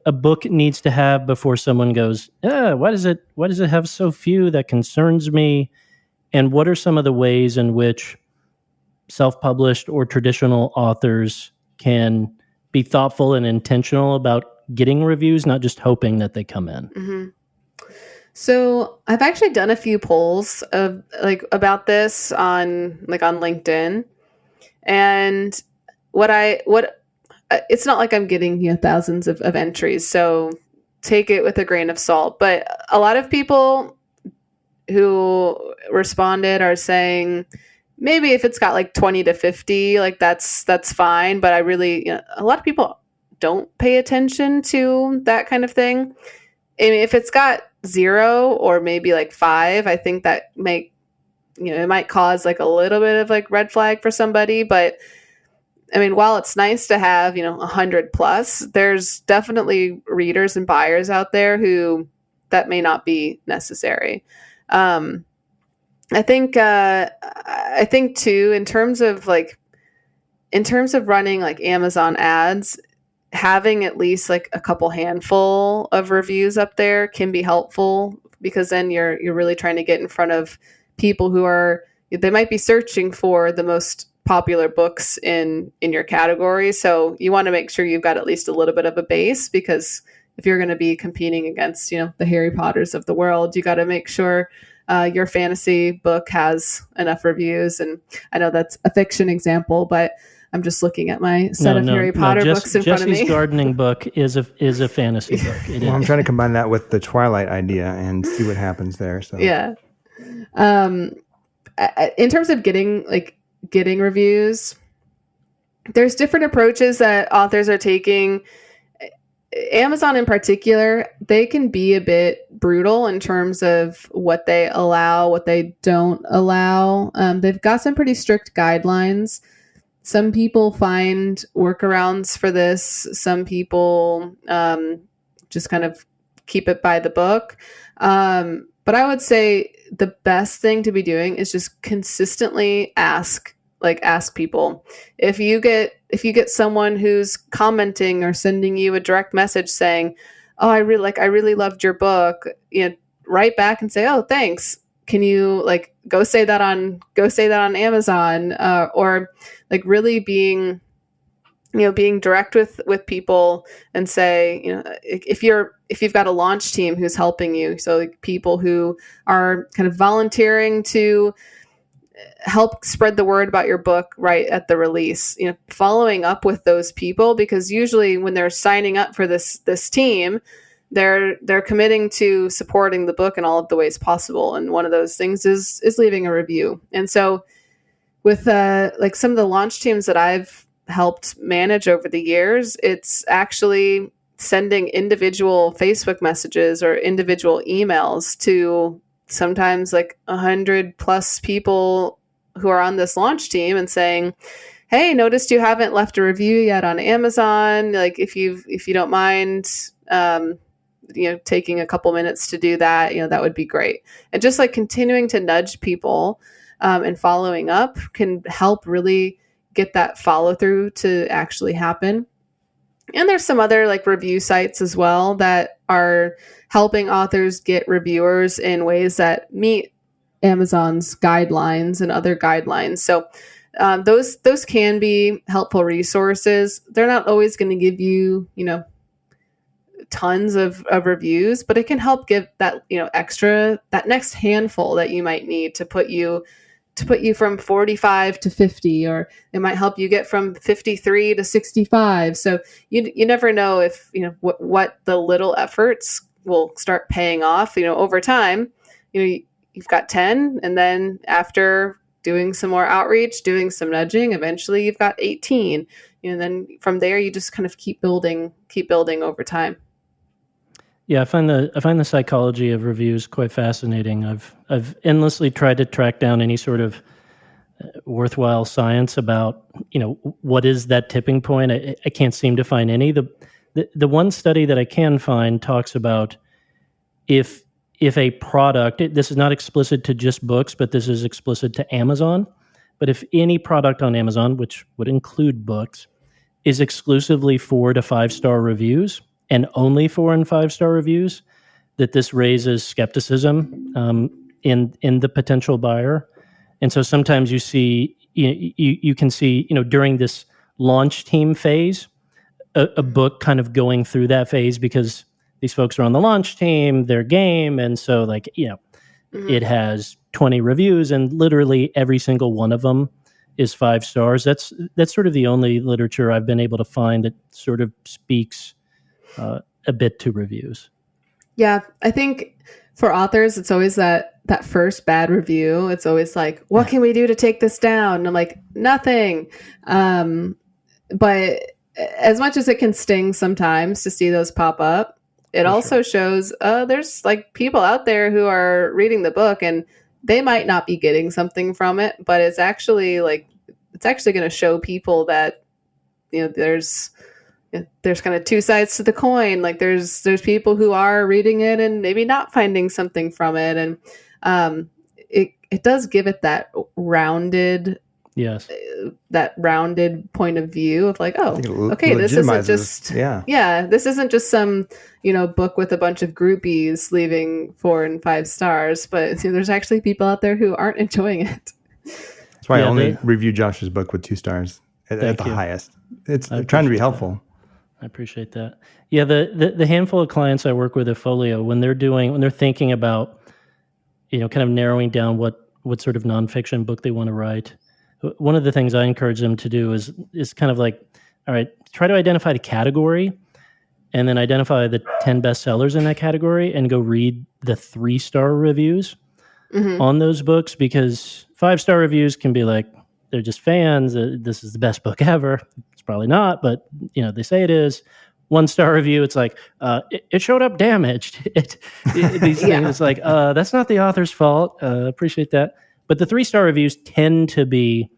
a book needs to have before someone goes, why does it have so few? That concerns me. And what are some of the ways in which self-published or traditional authors can be thoughtful and intentional about getting reviews, not just hoping that they come in? Mm-hmm. So I've actually done a few polls about this on LinkedIn, and it's not like I'm getting thousands of entries, so take it with a grain of salt. But a lot of people who responded are saying maybe if it's got like 20 to 50, like that's fine. But I really, a lot of people don't pay attention to that kind of thing. And if it's got 0 or maybe like 5, I think that it might cause like a little bit of like red flag for somebody. But I mean, while it's nice to have, 100 plus, there's definitely readers and buyers out there who that may not be necessary. I think too, in terms of running like Amazon ads, having at least like a couple handful of reviews up there can be helpful, because then you're really trying to get in front of people who they might be searching for the most popular books in your category. So you want to make sure you've got at least a little bit of a base, because if you're going to be competing against, the Harry Potters of the world, you got to make sure your fantasy book has enough reviews. And I know that's a fiction example, but I'm just looking at my set of Harry Potter books in front of me. Jesse's gardening book is a fantasy book. I'm trying to combine that with the Twilight idea and see what happens there. So yeah. In terms of getting reviews, there's different approaches that authors are taking. Amazon in particular, they can be a bit brutal in terms of what they allow, what they don't allow. They've got some pretty strict guidelines. Some people find workarounds for this. Some people just kind of keep it by the book. But I would say the best thing to be doing is just consistently ask people. If you get someone who's commenting or sending you a direct message saying, "Oh, I really loved your book," write back and say, "Oh, thanks. Can you go say that on Amazon?" Or really being direct with people and say, if you've got a launch team who's helping you, so people who are kind of volunteering to help spread the word about your book right at the release, following up with those people, because usually when they're signing up for this team, they're committing to supporting the book in all of the ways possible. And one of those things is leaving a review. And so with some of the launch teams that I've helped manage over the years, it's actually sending individual Facebook messages or individual emails to sometimes 100 plus people who are on this launch team and saying, "Hey, noticed you haven't left a review yet on Amazon. If you don't mind, taking a couple minutes to do that, that would be great." And just continuing to nudge people and following up can help really get that follow through to actually happen. And there's some other review sites as well that are helping authors get reviewers in ways that meet Amazon's guidelines and other guidelines. So those can be helpful resources. They're not always going to give you, tons of reviews, but it can help give that, extra, that next handful that you might need to put you from 45 to 50, or it might help you get from 53 to 65. So you never know if, what the little efforts will start paying off, over time. You've got 10, and then after doing some more outreach, doing some nudging, eventually you've got 18. And then from there, you just kind of keep building over time. Yeah, I find the psychology of reviews quite fascinating. I've endlessly tried to track down any sort of worthwhile science about what is that tipping point. I can't seem to find any. The one study that I can find talks about if a product, this is not explicit to just books, but this is explicit to Amazon. But if any product on Amazon, which would include books, is exclusively 4 to 5-star reviews, and only 4 and 5-star reviews, that this raises skepticism in the potential buyer. And so sometimes you see, you can see, during this launch team phase, a book kind of going through that phase because these folks are on the launch team, they're game, and so it has 20 reviews, and literally every single one of them is 5 stars. That's sort of the only literature I've been able to find that sort of speaks a bit to reviews. Yeah, I think for authors, it's always that first bad review. It's always what can we do to take this down? And I'm like, nothing. But as much as it can sting sometimes to see those pop up, it also shows there's people out there who are reading the book and they might not be getting something from it, but it's actually going to show people that there's kind of two sides to the coin. There's people who are reading it and maybe not finding something from it, and it does give it that rounded. Yes. That rounded point of view of okay, this isn't just this isn't just some book with a bunch of groupies leaving 4 and 5 stars, but there's actually people out there who aren't enjoying it. That's why I only review Josh's book with 2 stars at the highest. It's trying to be helpful. I appreciate that. Yeah, the handful of clients I work with at Folio, when they're thinking about, kind of narrowing down what sort of nonfiction book they want to write, one of the things I encourage them to do is kind of like, all right, try to identify the category and then identify the 10 bestsellers in that category and go read the 3-star reviews on those books, because 5-star reviews can be like, they're just fans. This is the best book ever. It's probably not, but they say it is. 1-star review, it's like it showed up damaged. These things, it's like that's not the author's fault. Appreciate that. But the 3-star reviews tend to be,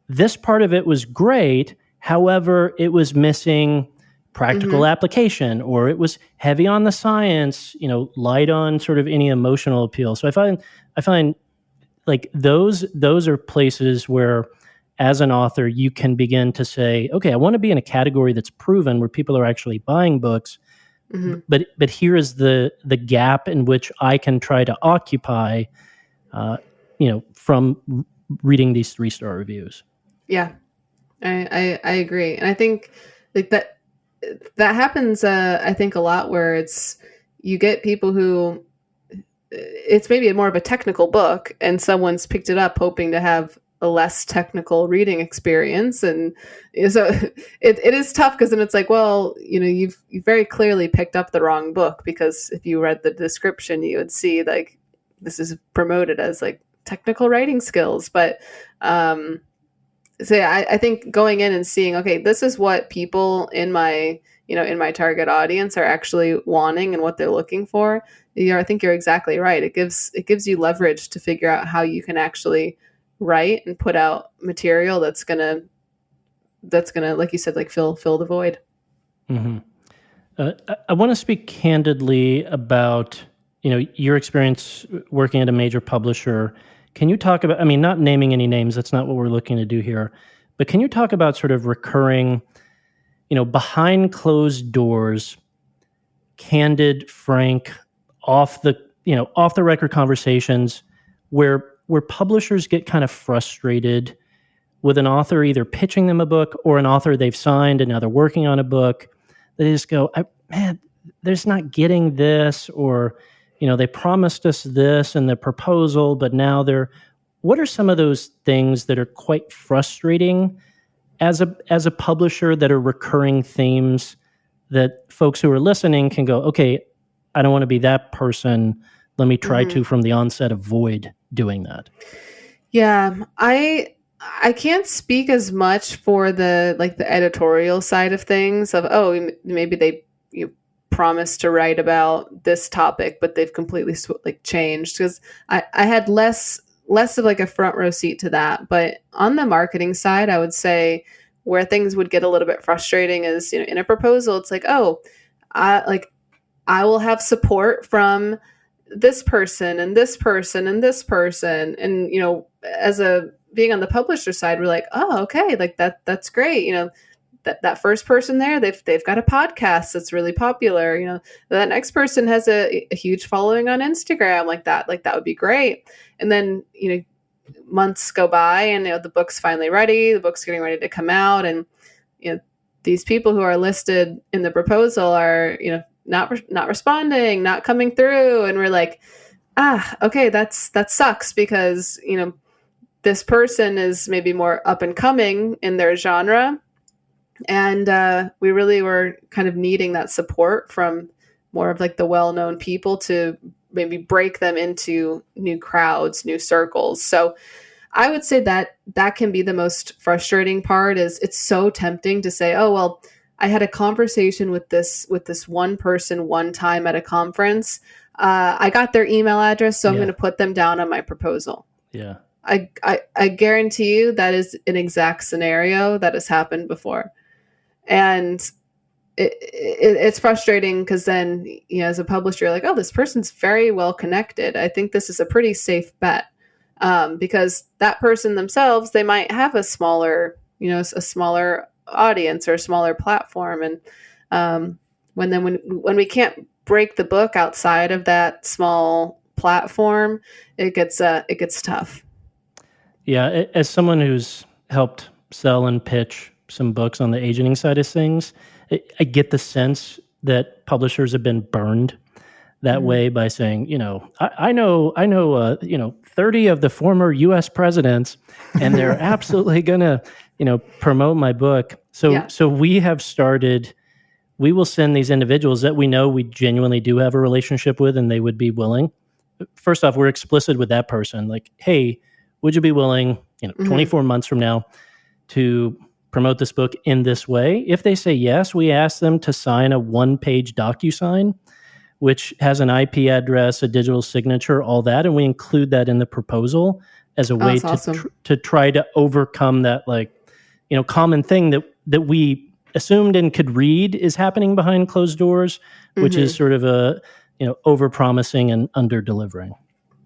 this part of it was great. However, it was missing practical application, or it was heavy on the science. Light on sort of any emotional appeal. So I find like those are places where, as an author, you can begin to say, okay, I want to be in a category that's proven, where people are actually buying books, but here is the gap in which I can try to occupy, from reading these 3-star reviews. Yeah, I agree, and I think like that happens. I think a lot where you get people who, it's maybe more of a technical book, and someone's picked it up hoping to have a less technical reading experience, and so it is tough, because then it's like, well, you've very clearly picked up the wrong book, because if you read the description, you would see like this is promoted as like technical writing skills, but so yeah, I think going in and seeing, okay, this is what people in my target audience are actually wanting and what they're looking for. I think you're exactly right. It gives you leverage to figure out how you can actually write and put out material that's gonna, like you said, like fill the void. Mm-hmm. I want to speak candidly about your experience working at a major publisher. Can you talk about, not naming any names, that's not what we're looking to do here, but can you talk about sort of recurring, behind closed doors, candid, frank, off the record conversations where publishers get kind of frustrated with an author either pitching them a book or an author they've signed and now they're working on a book? They just go, man, they're just not getting this, or they promised us this in the proposal, but now what are some of those things that are quite frustrating as a publisher, that are recurring themes that folks who are listening can go, okay, I don't want to be that person. Let me try to, from the onset, avoid doing that. Yeah, I can't speak as much for the editorial side of things of, maybe they promised to write about this topic, but they've completely changed, because I had less of like a front row seat to that. But on the marketing side, I would say where things would get a little bit frustrating is, in a proposal, it's like, I will have support from this person and this person and this person. And, as being on the publisher side, we're like, oh, okay, like that's great. That first person there, they've got a podcast that's really popular. That next person has a huge following on Instagram, like that would be great. And then, months go by, and the book's finally ready. The book's getting ready to come out, and these people who are listed in the proposal are not responding, not coming through, and we're like, okay, that sucks, because this person is maybe more up and coming in their genre, and we really were kind of needing that support from more of like the well-known people to maybe break them into new crowds, new circles. So I would say that can be the most frustrating part. Is it's so tempting to say, oh, well, I had a conversation with this one person one time at a conference. I got their email address, so I'm going to put them down on my proposal. Yeah. I guarantee you that is an exact scenario that has happened before. And it's frustrating, because then, as a publisher, you're like, oh, this person's very well connected. I think this is a pretty safe bet, because that person themselves, they might have a smaller audience or a smaller platform. And when we can't break the book outside of that small platform, it gets tough. Yeah, as someone who's helped sell and pitch some books on the agenting side of things, I get the sense that publishers have been burned that way by saying, I know, 30 of the former U.S. presidents, and they're absolutely gonna, promote my book. So we have started. We will send these individuals that we know we genuinely do have a relationship with, and they would be willing. First off, we're explicit with that person, like, hey, would you be willing, 24 months from now, to promote this book in this way? If they say yes, we ask them to sign a one-page DocuSign, which has an IP address, a digital signature, all that, and we include that in the proposal as a way to try to overcome that, common thing that we assumed and could read is happening behind closed doors, which is sort of a over-promising and under-delivering.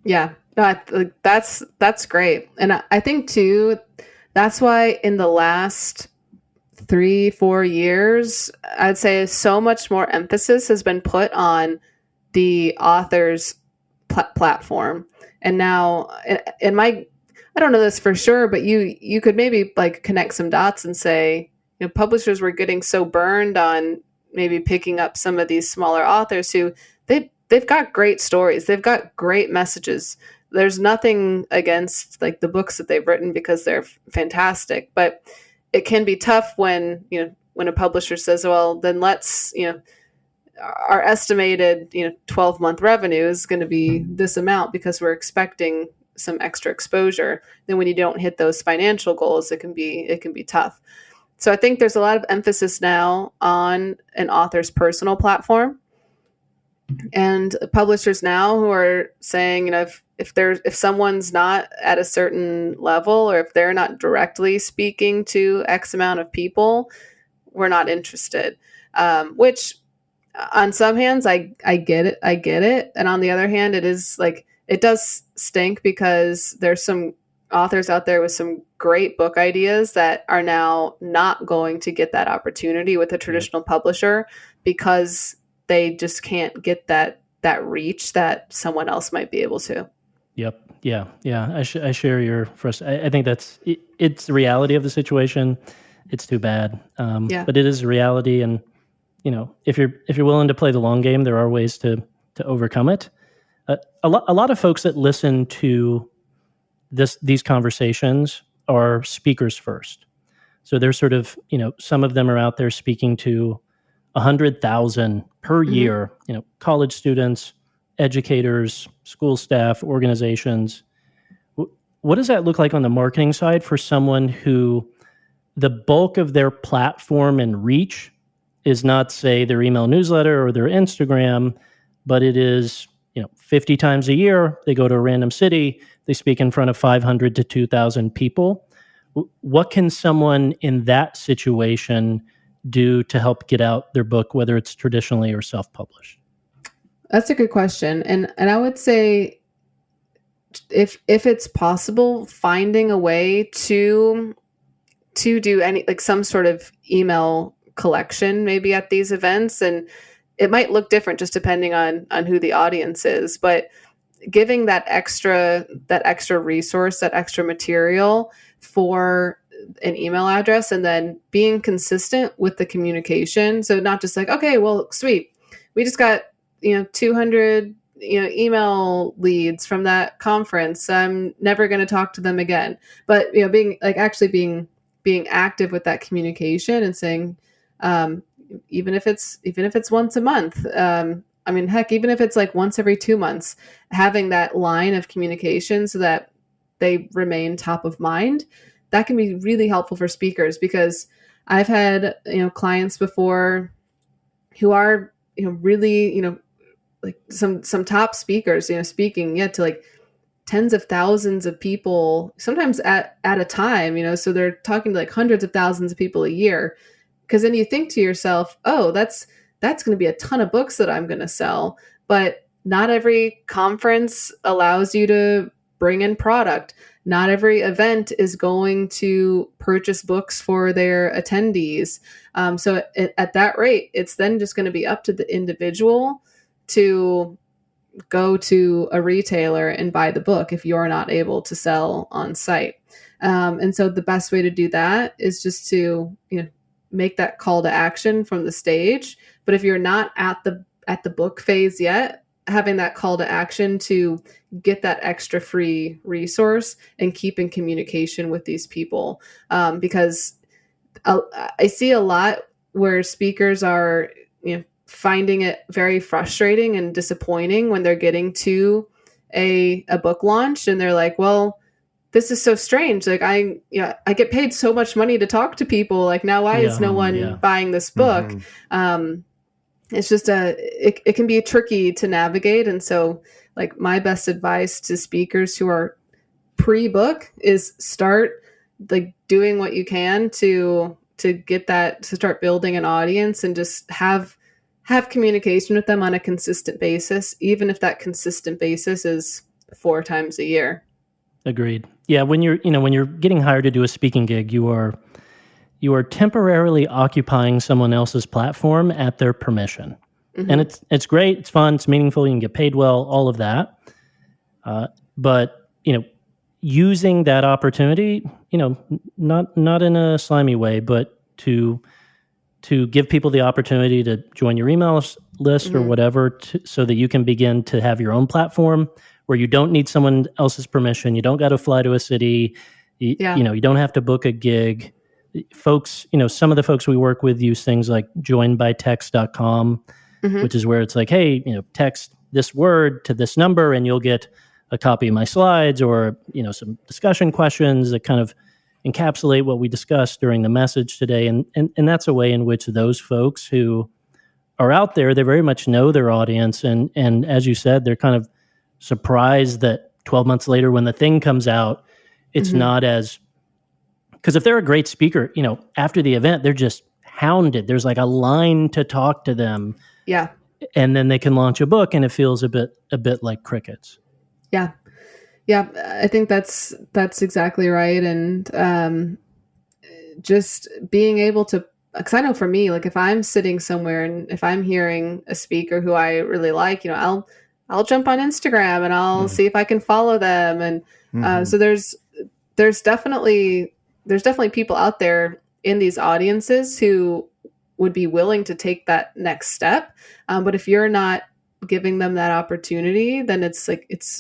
Yeah, no, that's great, and I think too, that's why in the last 3-4 years, I'd say so much more emphasis has been put on the author's platform. And now, I don't know this for sure, but you could maybe like connect some dots and say, publishers were getting so burned on maybe picking up some of these smaller authors who they've got great stories, they've got great messages. There's nothing against like the books that they've written because they're fantastic, but it can be tough when a publisher says, well, then let's, our estimated 12-month revenue is going to be this amount because we're expecting some extra exposure. Then when you don't hit those financial goals, it can be tough. So I think there's a lot of emphasis now on an author's personal platform, and publishers now who are saying, if someone's not at a certain level, or if they're not directly speaking to X amount of people, we're not interested. Which on some hands, I get it. And on the other hand, it is like, it does stink because there's some authors out there with some great book ideas that are now not going to get that opportunity with a traditional publisher because they just can't get that reach that someone else might be able to. Yep. Yeah. I share your frustration. I think it's the reality of the situation. It's too bad. But it is a reality. And, if you're willing to play the long game, there are ways to overcome it. A lot of folks that listen to these conversations are speakers first. So they're sort of, some of them are out there speaking to 100,000 per year, college students, educators, school staff, organizations. What does that look like on the marketing side for someone who the bulk of their platform and reach is not, say, their email newsletter or their Instagram, but it is, 50 times a year, they go to a random city, they speak in front of 500 to 2,000 people. What can someone in that situation do to help get out their book, whether it's traditionally or self-published? That's a good question. And I would say if it's possible, finding a way to do any, like some sort of email collection maybe at these events. And it might look different just depending on who the audience is, but giving that extra resource, that extra material for an email address, and then being consistent with the communication. So not just like, okay, well, sweet, we just got 200 email leads from that conference, I'm never going to talk to them again. But being like actually being active with that communication and saying, even if it's once a month, heck, even if it's like once every 2 months, having that line of communication so that they remain top of mind, that can be really helpful for speakers. Because I've had, clients before who are, really, like some top speakers, speaking to like tens of thousands of people, sometimes at a time, so they're talking to like hundreds of thousands of people a year. Because then you think to yourself, oh, that's going to be a ton of books that I'm going to sell. But not every conference allows you to bring in product. Not every event is going to purchase books for their attendees. At that rate, it's then just going to be up to the individual to go to a retailer and buy the book if you're not able to sell on site. And so the best way to do that is just to, make that call to action from the stage. But if you're not at the book phase yet, having that call to action to get that extra free resource and keep in communication with these people. Because I see a lot where speakers are, finding it very frustrating and disappointing when they're getting to a book launch and they're like, well, this is so strange. Like I get paid so much money to talk to people. Like now, why is no one buying this book? It's just it can be tricky to navigate. And so like my best advice to speakers who are pre-book is start like doing what you can to get that, to start building an audience and just have communication with them on a consistent basis, even if that consistent basis is 4 times a year. Agreed. Yeah. When you're getting hired to do a speaking gig, you are temporarily occupying someone else's platform at their permission. Mm-hmm. And it's great. It's fun. It's meaningful. You can get paid well, all of that. But, using that opportunity, not in a slimy way, but to give people the opportunity to join your email list or whatever, so that you can begin to have your own platform where you don't need someone else's permission. You don't got to fly to a city. You don't have to book a gig. Folks, some of the folks we work with use things like joinbytext.com, which is where it's like, hey, text this word to this number and you'll get a copy of my slides or, some discussion questions that kind of encapsulate what we discussed during the message today. And that's a way in which those folks who are out there, they very much know their audience. And as you said, they're kind of surprised that 12 months later when the thing comes out, it's not as, because if they're a great speaker, after the event, they're just hounded. There's like a line to talk to them. Yeah. And then they can launch a book and it feels a bit like crickets. Yeah. Yeah. I think that's exactly right. And just being able to, because I know for me, like if I'm sitting somewhere and if I'm hearing a speaker who I really like, I'll jump on Instagram and I'll see if I can follow them. And so there's definitely people out there in these audiences who would be willing to take that next step. But if you're not giving them that opportunity, then it's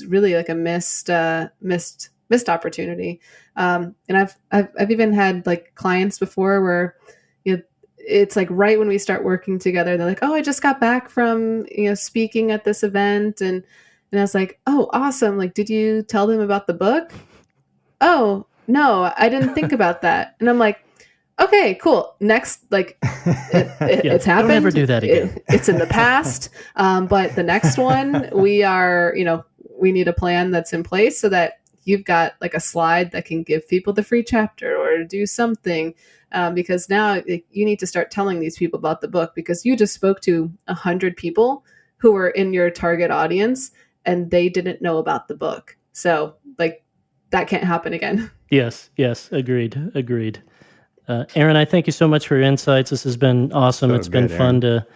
really like a missed opportunity. And I've even had like clients before where, it's like right when we start working together, they're like, oh, I just got back from, speaking at this event. And I was like, oh, awesome. Like, did you tell them about the book? Oh, no, I didn't think about that. And I'm like, okay, cool. Next, like it's happened. Don't ever do that again. It's in the past. But the next one, we need a plan that's in place so that you've got like a slide that can give people the free chapter or do something. Because now you need to start telling these people about the book because you just spoke to 100 people who were in your target audience and they didn't know about the book. So like that can't happen again. Yes. Agreed. Aryn, I thank you so much for your insights. This has been awesome. It's been fun to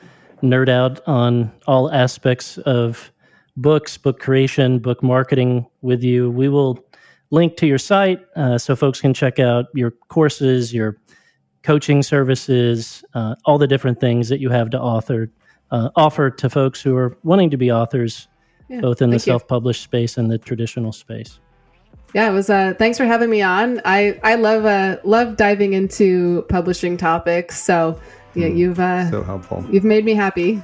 nerd out on all aspects of books, book creation, book marketing with you. We will link to your site so folks can check out your courses, your coaching services, all the different things that you have to offer to folks who are wanting to be authors, both in the self-published space and the traditional space. Yeah, it was. Thanks for having me on. I love diving into publishing topics. So you've so helpful. You've made me happy.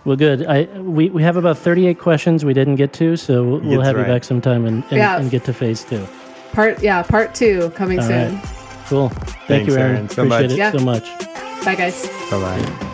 Well, good. We have about 38 questions we didn't get to, so we'll have you back sometime and get to phase 2. Part 2 coming soon. Right. Cool. Thank you, Aryn. So much. Appreciate it so much. Bye, guys. Bye-bye.